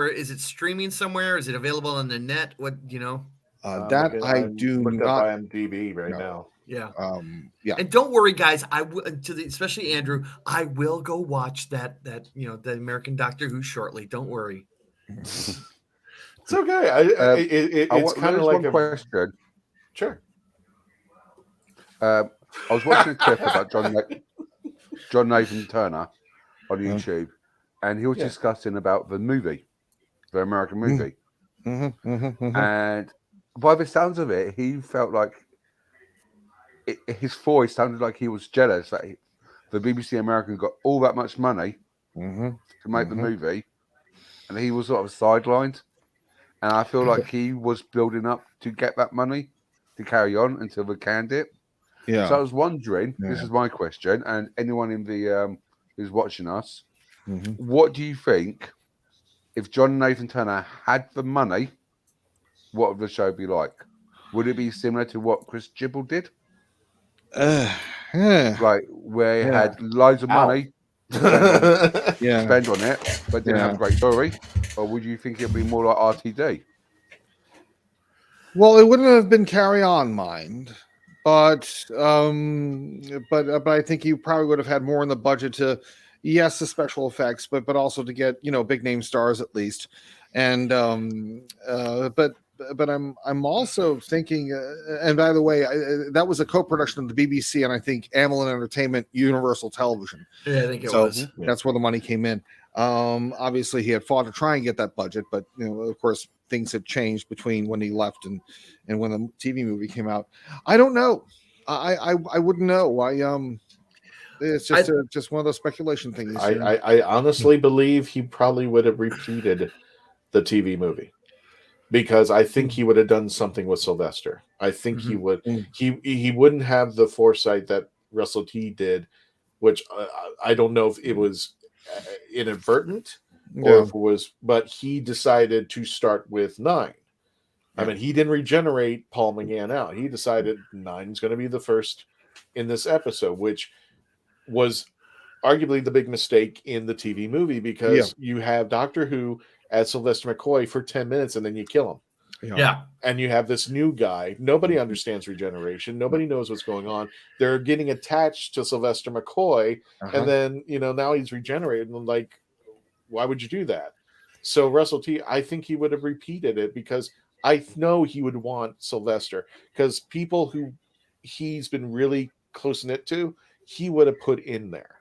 D: is it streaming somewhere? Is it available on the net? What do you know?
C: I do
A: looked
C: not.
A: up IMDb right now.
D: Yeah.
C: Yeah.
D: And don't worry, guys. I will, especially Andrew. I will go watch that the American Doctor Who shortly. Don't worry.
A: It's okay. It's kind of like
F: a question.
A: Sure.
F: I was watching a clip about John Nathan Turner on YouTube, and he was discussing about the movie, the American movie. And by the sounds of it, he felt like his voice sounded like he was jealous that the BBC American got all that much money to make the movie, and he was sort of sidelined. And I feel like he was building up to get that money to carry on until they canned it.
C: Yeah.
F: So I was wondering, this is my question, and anyone in the who's watching us, what do you think if John Nathan Turner had the money? What would the show be like? Would it be similar to what Chris Gibble did? Like where he had loads of money to spend on it, but didn't have a great story? Or would you think it'd be more like RTD?
C: Well, it wouldn't have been Carry On Mind, but I think you probably would have had more in the budget to, the special effects, but also to get big name stars at least, and but I'm also thinking, and by the way, that was a co-production of the BBC and I think Amblin Entertainment, Universal Television.
D: Yeah, I think it was.
C: That's where the money came in. Obviously, he had fought to try and get that budget, but of course, things had changed between when he left and when the TV movie came out. I don't know. I wouldn't know. It's just one of those speculation things.
A: I honestly believe he probably would have repeated the TV movie, because I think he would have done something with Sylvester. I think he would. He wouldn't have the foresight that Russell T did, which I don't know if it was inadvertent or if it was, but he decided to start with 9. I mean, he didn't regenerate Paul McGann out. He decided 9 is going to be the first in this episode, which was arguably the big mistake in the TV movie, because you have Doctor Who as Sylvester McCoy for 10 minutes and then you kill him.
D: Yeah.
A: And you have this new guy. Nobody understands regeneration. Nobody knows what's going on. They're getting attached to Sylvester McCoy. And then, now he's regenerated. And like, why would you do that? So Russell T, I think he would have repeated it, because I know he would want Sylvester, because people who he's been really close knit to, he would have put in there.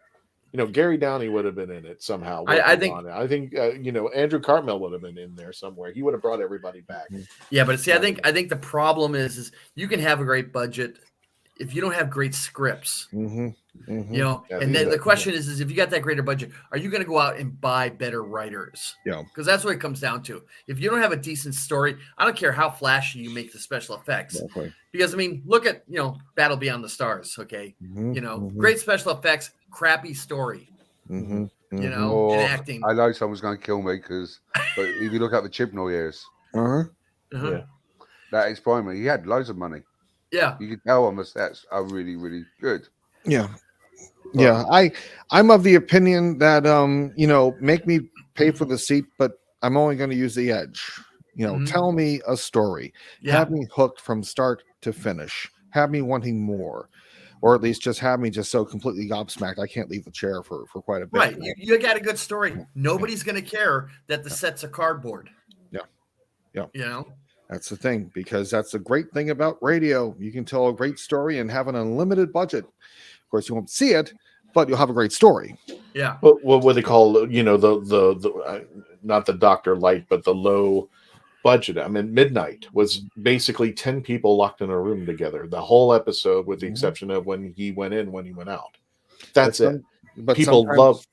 A: Gary Downey would have been in it somehow. I think Andrew Cartmel would have been in there somewhere. He would have brought everybody back.
D: Yeah, but see, I think the problem is you can have a great budget if you don't have great scripts.
C: And
D: then the question is if you got that greater budget, are you going to go out and buy better writers?
C: Yeah,
D: because that's what it comes down to. If you don't have a decent story, I don't care how flashy you make the special effects.
C: Exactly.
D: Because look at Battle Beyond the Stars. Okay, great special effects, crappy story. And acting.
F: I know someone's going to kill me but if you look at the Chibnall years, that inspired me. He had loads of money.
D: Yeah,
F: you can tell on the sets are really, really good.
C: Yeah. I'm of the opinion that make me pay for the seat, but I'm only going to use the edge. Tell me a story. Have me hooked from start to finish. Have me wanting more, or at least just have me just so completely gobsmacked I can't leave the chair for quite a bit.
D: Right, you got a good story. Nobody's going to care that the sets are cardboard.
C: Yeah.
D: You know?
C: That's the thing, because that's the great thing about radio. You can tell a great story and have an unlimited budget. Of course, you won't see it, but you'll have a great story.
D: Yeah.
A: What they call, the not the Dr. Light, but the low budget. I mean, Midnight was basically 10 people locked in a room together the whole episode, with the exception of when he went in, when he went out. That's it.
C: But
A: people love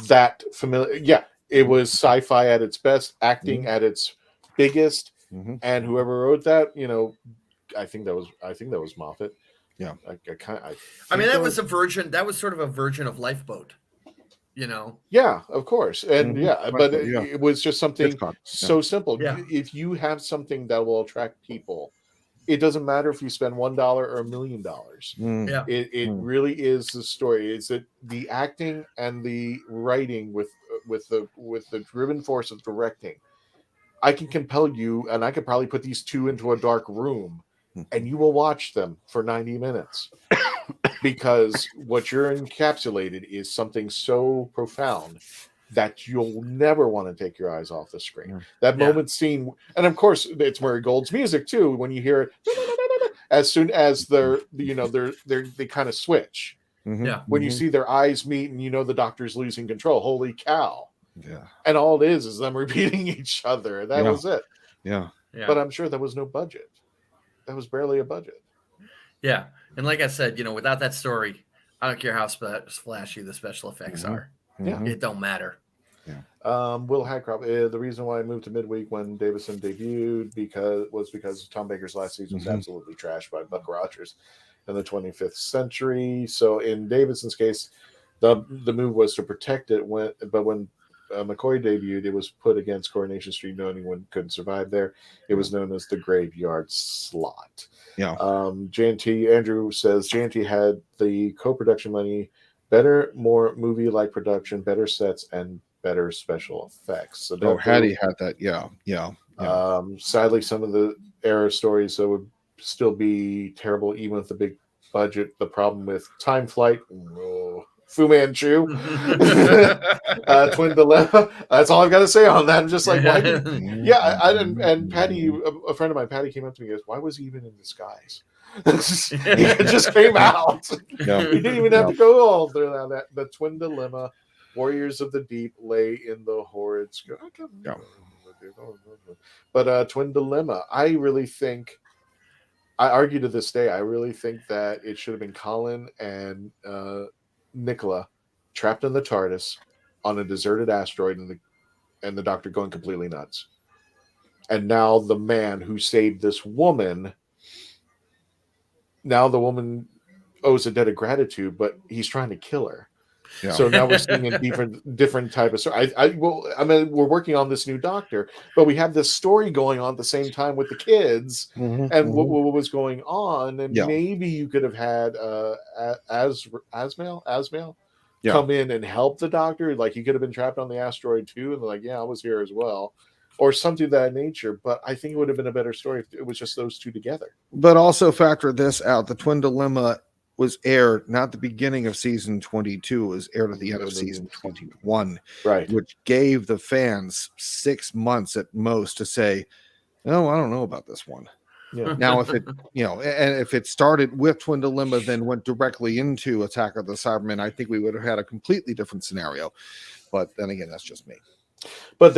A: that familiar. Yeah, it
C: Mm-hmm.
A: was sci-fi at its best, acting at its biggest,
C: Mm-hmm.
A: and whoever wrote that, I think that was Moffat.
C: Yeah,
D: I mean, that was a version. That was sort of a version of Lifeboat.
A: Yeah, of course, and
C: Mhm.
A: but
C: Yeah.
A: it was just something
C: Hitchcock,
A: so simple.
D: Yeah.
A: If you have something that will attract people, it doesn't matter if you spend $1 or $1 million.
C: Mm.
D: Yeah.
A: It really is the story. Is it the acting and the writing with the driven force of directing? I can compel you, and I could probably put these two into a dark room, and you will watch them for 90 minutes. Because what you're encapsulated is something so profound that you'll never want to take your eyes off the screen. That moment scene, and of course it's Murray Gold's music too. When you hear it, as soon as they kind of switch.
C: Mm-hmm.
D: Yeah.
A: When you see their eyes meet, and the doctor's losing control. Holy cow!
C: Yeah.
A: And all it is them repeating each other. That was it.
C: Yeah.
A: But I'm sure there was no budget. That was barely a budget.
D: Yeah. And like I said, without that story, I don't care how flashy the special effects are.
A: Yeah.
D: It don't matter.
A: Will Hackcroft, the reason why I moved to midweek when Davison debuted because Tom Baker's last season was absolutely trashed by Buck Rogers in the 25th century. So in Davison's case, the move was to protect it. When McCoy debuted, it was put against Coronation Street. No anyone couldn't survive there. It was known as the graveyard slot.
C: Yeah.
A: Andrew says JNT had the co-production money, better, more movie-like production, better sets, and better special effects. So
C: Hattie had that. Yeah.
A: Sadly, some of the era stories that would still be terrible, even with the big budget. The problem with Time Flight, Fu Manchu, Twin Dilemma. That's all I've got to say on that. I'm just like, why? I didn't. And Patty, a friend of mine, Patty, came up to me and goes, "Why was he even in disguise?" He just came out.
C: Yeah.
A: He didn't even have to go all through that. The Twin Dilemma, Warriors of the Deep lay in the horrid. But Twin Dilemma, I really think. I argue to this day, I really think that it should have been Colin and Nicola trapped in the TARDIS on a deserted asteroid, and the Doctor going completely nuts. And now the man who saved this woman, now the woman owes a debt of gratitude, but he's trying to kill her.
C: Yeah.
A: So now we're seeing a different type of story. We're working on this new Doctor, but we have this story going on at the same time with the kids and what was going on, and maybe you could have had Asmail come in and help the Doctor. Like he could have been trapped on the asteroid too, and they're like, I was here as well, or something of that nature. But I think it would have been a better story if it was just those two together.
C: But also factor this out: the Twin Dilemma was aired not the beginning of season 22, it was aired at the end of season 21,
A: right?
C: Which gave the fans 6 months at most to say, "No, I don't know about this one."
A: Yeah.
C: Now, if it, and if it started with Twin Dilemma, then went directly into Attack of the Cybermen, I think we would have had a completely different scenario. But then again, that's just me.
A: But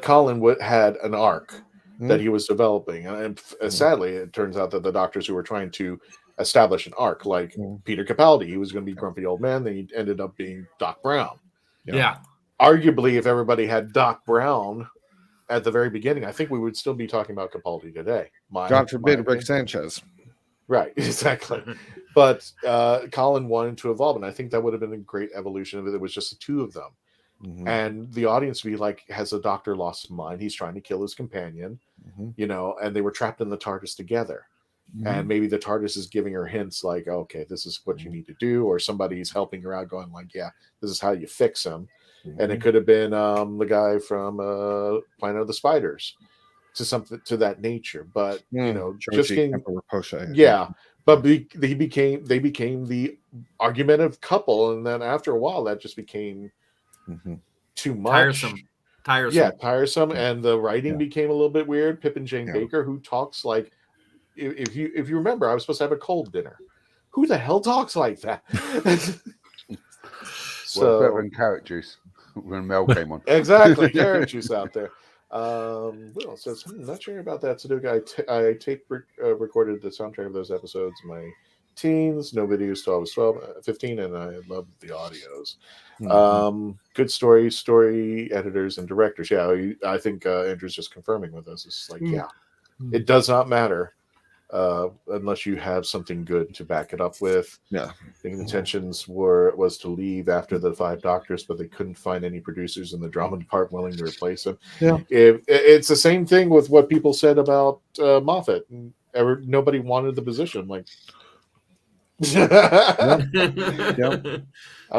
A: Colin had an arc that he was developing, and sadly, it turns out that the doctors who were trying to establish an arc, like Peter Capaldi, he was going to be grumpy old man, then he ended up being Doc Brown.
D: Yeah.
A: Arguably, if everybody had Doc Brown at the very beginning, I think we would still be talking about Capaldi today.
C: God forbid Rick Sanchez.
A: Right, exactly. But Colin wanted to evolve, and I think that would have been a great evolution of it. It was just the two of them. And the audience would be like, has the Doctor lost his mind? He's trying to kill his companion, and they were trapped in the TARDIS together. And maybe the TARDIS is giving her hints like, okay, this is what you need to do, or somebody's helping her out going like, yeah, this is how you fix him. And it could have been the guy from Planet of the Spiders to something to that nature. But just getting but they became the argumentative couple, and then after a while that just became too much.
D: Tiresome. tiresome.
A: Yeah, tiresome, and the writing became a little bit weird. Pip and Jane Baker, who talks like, if you remember, I was supposed to have a cold dinner. Who the hell talks like that?
F: Well, better than carrot juice when Mel came on.
A: Exactly, carrot juice out there. Will says, not sure about that. Sudoku, I tape recorded the soundtrack of those episodes in my teens. No videos till I was 15, and I loved the audios. Good story editors and directors. Yeah, I think Andrew's just confirming with us. It's like, it does not matter unless you have something good to back it up with.
C: Yeah,
A: the intentions was to leave after the 5 Doctors, but they couldn't find any producers in the drama department willing to replace him.
C: Yeah,
A: it's the same thing with what people said about Moffat. Nobody wanted the position. Like, I'm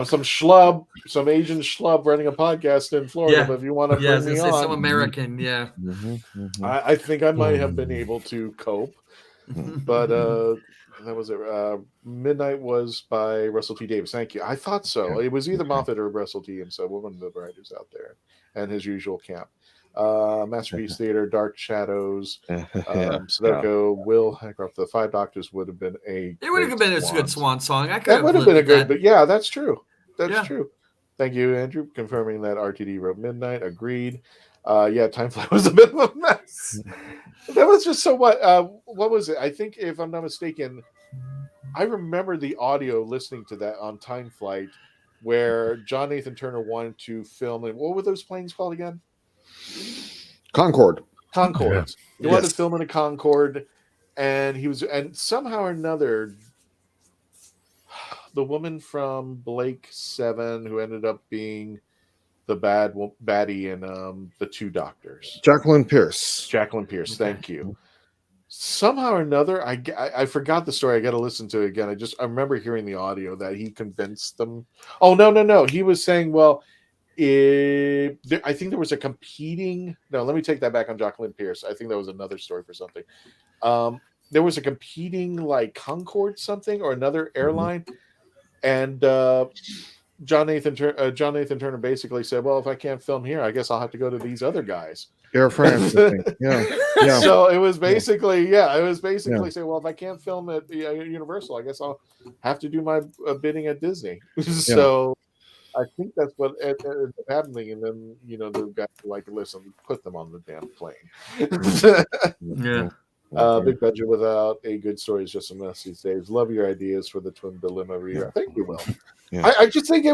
A: some schlub, some Asian schlub running a podcast in Florida. But if you want to bring me on,
D: some American,
A: I think I might have been able to cope. But that was it. Midnight was by Russell T Davies. Thank you. I thought so. It was either Moffat or Russell T. And so one of the writers out there, and his usual camp. Masterpiece Theater, Dark Shadows, Sudoku, Will Hackcroft. The 5 Doctors would have been a
D: good swan song.
A: That would have been a good, but yeah, that's true. That's true. Thank you, Andrew, confirming that RTD wrote Midnight. Agreed. Time Flight was a bit of a mess. That was just so what was it? I think, if I'm not mistaken, I remember the audio listening to that on Time Flight, where John Nathan Turner wanted to film. And what were those planes called again?
C: Concords.
A: He wanted to film in a Concorde, and somehow or another, the woman from Blake 7 who ended up being the baddie in the 2 Doctors, Jacqueline Pierce. Thank you. Somehow or another, I forgot the story. I got to listen to it again. I remember hearing the audio that he convinced them. Oh no! He was saying, well, I think there was a competing. No, let me take that back on Jacqueline Pierce. I think that was another story for something. There was a competing like Concorde something or another airline, and John Nathan Turner basically said, "Well, if I can't film here, I guess I'll have to go to these other guys." Air France, I think. Yeah. So it was basically, saying, well, if I can't film at Universal, I guess I'll have to do my bidding at Disney. So I think that's what ended up happening. And then, the guys were like, listen, put them on the damn plane. Big budget without a good story is just a mess these days. Love your ideas for the Twin Dilemma reader. Thank you, Will. I just think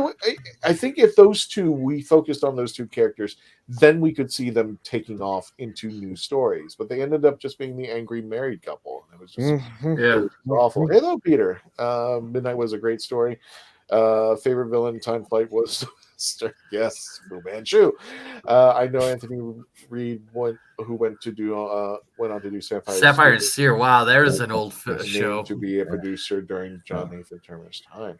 A: I think if we focused on those 2 characters, then we could see them taking off into new stories. But they ended up just being the angry married couple. And it was just it was awful. Hello, Peter. Midnight was a great story. Favorite villain in Time Flight was yes, Fu Manchu. I know Anthony Reed went on to do Sapphire
D: and Seer. Wow, there's an old show.
A: To be a producer during John Nathan Turner's time.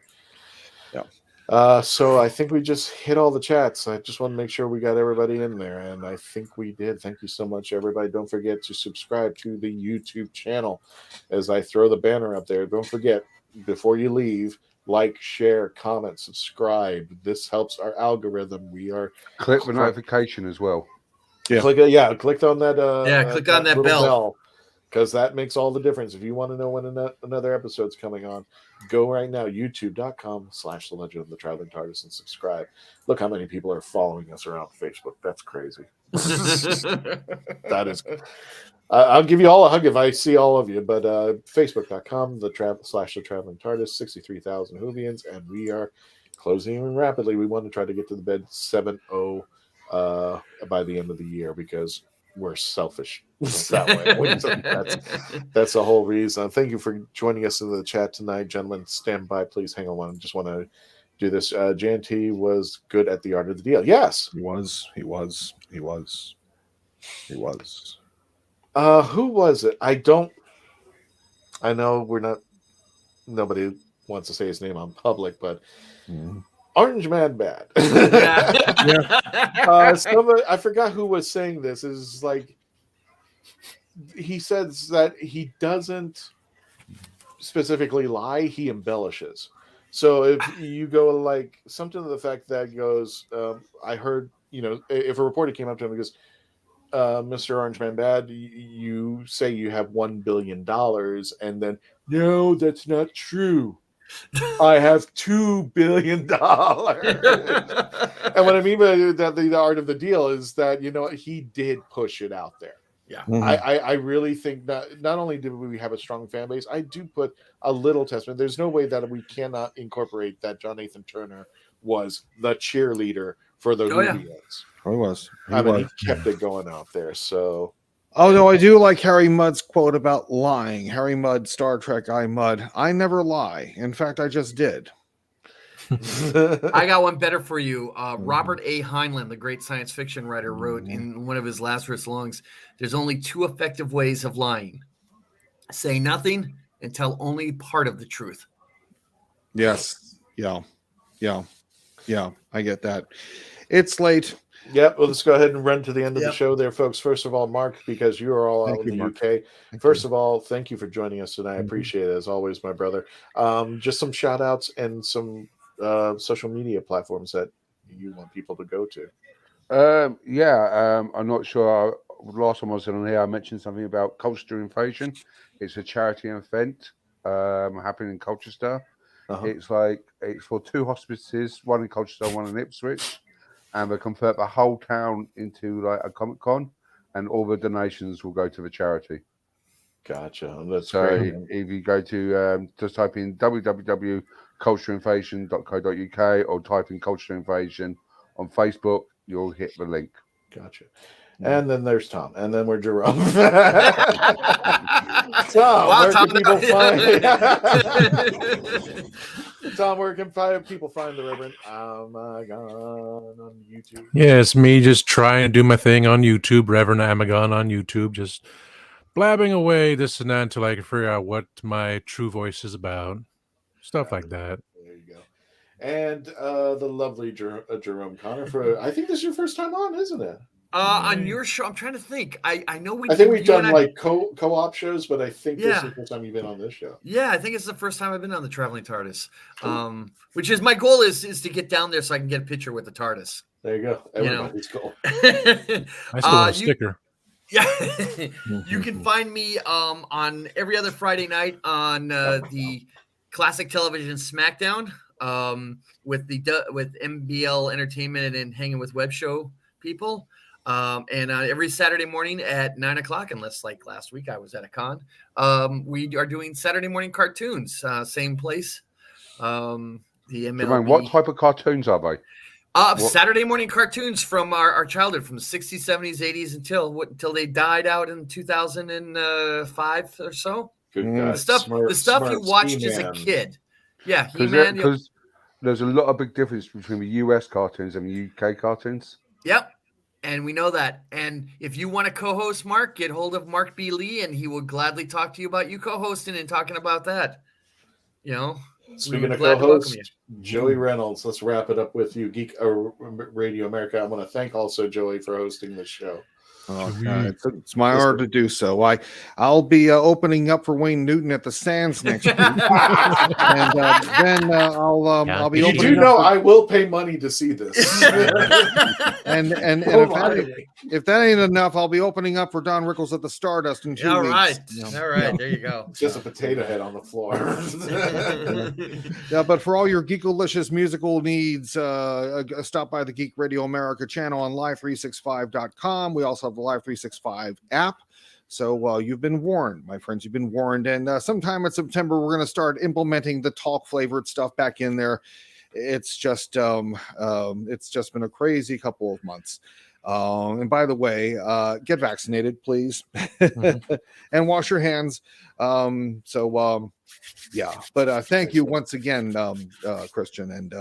A: So I think we just hit all the chats. I just want to make sure we got everybody in there, and I think we did. Thank you so much, everybody. Don't forget to subscribe to the YouTube channel as I throw the banner up there. Don't forget, before you leave, like, share, comment, subscribe. This helps our algorithm. We are
F: click the notification as well.
A: Click on that.
D: Click on that bell.
A: Because that makes all the difference. If you want to know when another episode's coming on, go right now, youtube.com/The Legend of the Traveling TARDIS, and subscribe. Look how many people are following us around Facebook. That's crazy. That is. I'll give you all a hug if I see all of you. But facebook.com/The Traveling TARDIS, 63,000 Whovians, and we are closing rapidly. We want to try to get to the bed 7-0 by the end of the year because we're selfish that way. That's the whole reason. Thank you for joining us in the chat tonight, gentlemen. Stand by, please. Hang on. I just want to do this. JNT was good at the art of the deal. Yes,
C: he was. He was.
A: Who was it? I know we're not. Nobody wants to say his name on public, but. Orange Man Bad. I forgot who was saying this. Is like he says that he doesn't specifically lie, he embellishes. So if you go like something to the fact that goes, I heard if a reporter came up to him and goes, Mr. Orange Man Bad, you say you have $1 billion, and then, no, that's not true. I have $2 billion. And what I mean by that, the art of the deal is that, he did push it out there.
D: Yeah.
A: I really think that not only do we have a strong fan base, I do put a little testament. There's no way that we cannot incorporate that John Nathan Turner was the cheerleader for the Whovians.
C: He was.
A: He kept it going out there. So.
C: Oh no, I do like Harry Mudd's quote about lying. Harry Mudd, Star Trek, I never lie. In fact, I just did.
D: I got one better for you. Robert A. Heinlein, the great science fiction writer, wrote in one of his Lazarus Longs, there's only 2 effective ways of lying. Say nothing and tell only part of the truth.
C: Yes. Yeah. I get that. It's late.
A: Yep. Well, let's go ahead and run to the end of the show there, folks. First of all, Mark, because you are all out in the UK. First of all, thank you for joining us tonight. I appreciate it, as always, my brother. Just some shout outs and some social media platforms that you want people to go to.
F: I'm not sure. Last time I was on here, I mentioned something about Culture Invasion. It's a charity event happening in Colchester. It's for 2 hospices, one in Colchester, one in Ipswich, and they convert the whole town into a Comic Con, and all the donations will go to the charity.
A: Gotcha. That's
F: great. If you go to just type in www.cultureinvasion.co.uk or type in Culture Invasion on Facebook, you'll hit the link.
A: Gotcha. And then there's Tom, and then we're Jerome. Tom, where can people find? Tom, where can people find the Reverend? Oh my God, on YouTube.
B: Yeah, it's me just trying to do my thing on YouTube, Reverend Amagon on YouTube, just blabbing away this and that until I can figure out what my true voice is about. Stuff like that.
A: There you go. And the lovely Jerome Connor. I think this is your first time on, isn't it?
D: On your show, I'm trying to think. I know
A: I think we've done co-op shows, but I think this is the first time you've been on this show.
D: Yeah, I think it's the first time I've been on the Traveling TARDIS. Which is my goal is to get down there so I can get a picture with the TARDIS.
A: There you go. Everybody's goal.
B: I still want a sticker.
D: Yeah, you can find me on every other Friday night on the Classic Television SmackDown with MBL Entertainment and Hanging with Web Show people. And every Saturday morning at 9:00, unless like last week I was at a con, we are doing Saturday morning cartoons, same place. The MLB.
F: What type of cartoons are they?
D: Saturday morning cartoons from our childhood, from the 60s, 70s, 80s until they died out in 2005 or so.
A: Good
D: the stuff you watched as a kid. Yeah, He-Man.
F: Because there's a lot of big difference between the US cartoons and the UK cartoons.
D: Yep. And we know that. And if you want to co-host, Mark, get hold of Mark B. Lee, and he will gladly talk to you about you co-hosting and talking about that.
A: Speaking of co-host, Joey Reynolds, let's wrap it up with you. Geek Radio America. I want to thank also Joey for hosting this show.
C: Oh, God, it's my honor to do so. I'll be opening up for Wayne Newton at the Sands next week, and then I'll be.
A: You do know I will pay money to see this.
C: and if that ain't enough, I'll be opening up for Don Rickles at the Stardust in 2 weeks.
D: All right, there you go.
A: It's just a potato head on the floor.
C: Yeah, but for all your Geekalicious musical needs, stop by the Geek Radio America channel on live365.com. We also have the Live 365 app. So you've been warned, my friends. You've been warned. And sometime in September, we're going to start implementing the talk flavored stuff back in there. It's just been a crazy couple of months. And by the way, get vaccinated, please, and wash your hands. Yeah. But thank you once again, Christian, and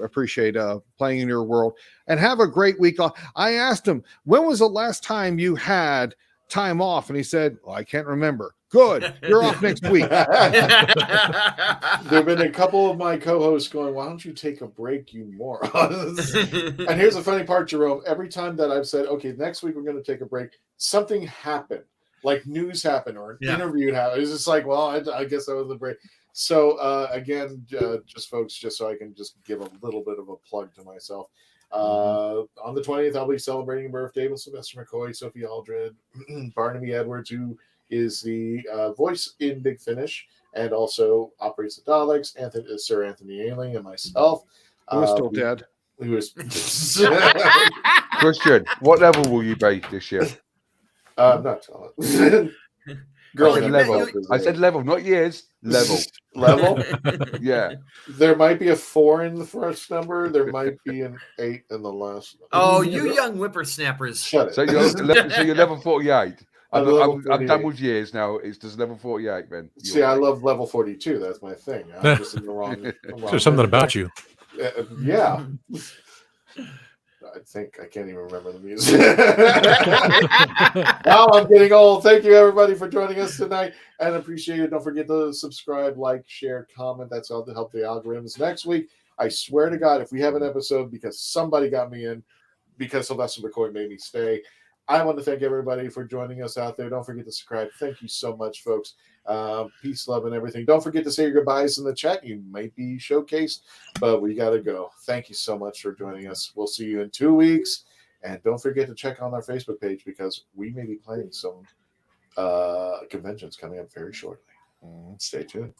C: appreciate playing in your world. And have a great week. I asked him, when was the last time you had time off? And he said, well, I can't remember. Good. You're off next week.
A: There have been a couple of my co-hosts going, why don't you take a break, you morons? And here's the funny part, Jerome. Every time that I've said, okay, next week we're going to take a break, something happened. Like news happened or an interview happened. It's just like, well, I guess that was the break. So again, just folks, just so I can just give a little bit of a plug to myself. On the 20th, I'll be celebrating birthday with Sylvester McCoy, Sophie Aldred, Barnaby Edwards, who is the voice in Big Finish and also operates the Daleks, Sir Anthony Ailing, and myself.
C: Who is still dead.
A: Who is
F: Christian, what level will you be this year?
A: not telling. Girl,
F: I said level, not years. Level.
A: Level?
F: Yeah.
A: There might be a 4 in the first number. There might be an 8 in the last number.
D: Oh, you young whippersnappers.
A: Shut it.
F: So you're level 48.
A: I'm
F: I'm done with years now. It's just level 48, man.
A: See, I love level 42. That's my thing. I'm just in the wrong.
B: There's something about you.
A: Yeah. I think I can't even remember the music. Now I'm getting old. Thank you, everybody, for joining us tonight, and appreciate it. Don't forget to subscribe, like, share, comment. That's all to help the algorithms. Next week, I swear to God, if we have an episode because somebody got me in, because Sylvester McCoy made me stay, I want to thank everybody for joining us out there. Don't forget to subscribe. Thank you so much, folks. Peace, love, and everything. Don't forget to say your goodbyes in the chat. You might be showcased, but we got to go. Thank you so much for joining us. We'll see you in 2 weeks. And don't forget to check on our Facebook page because we may be playing some conventions coming up very shortly. Stay tuned.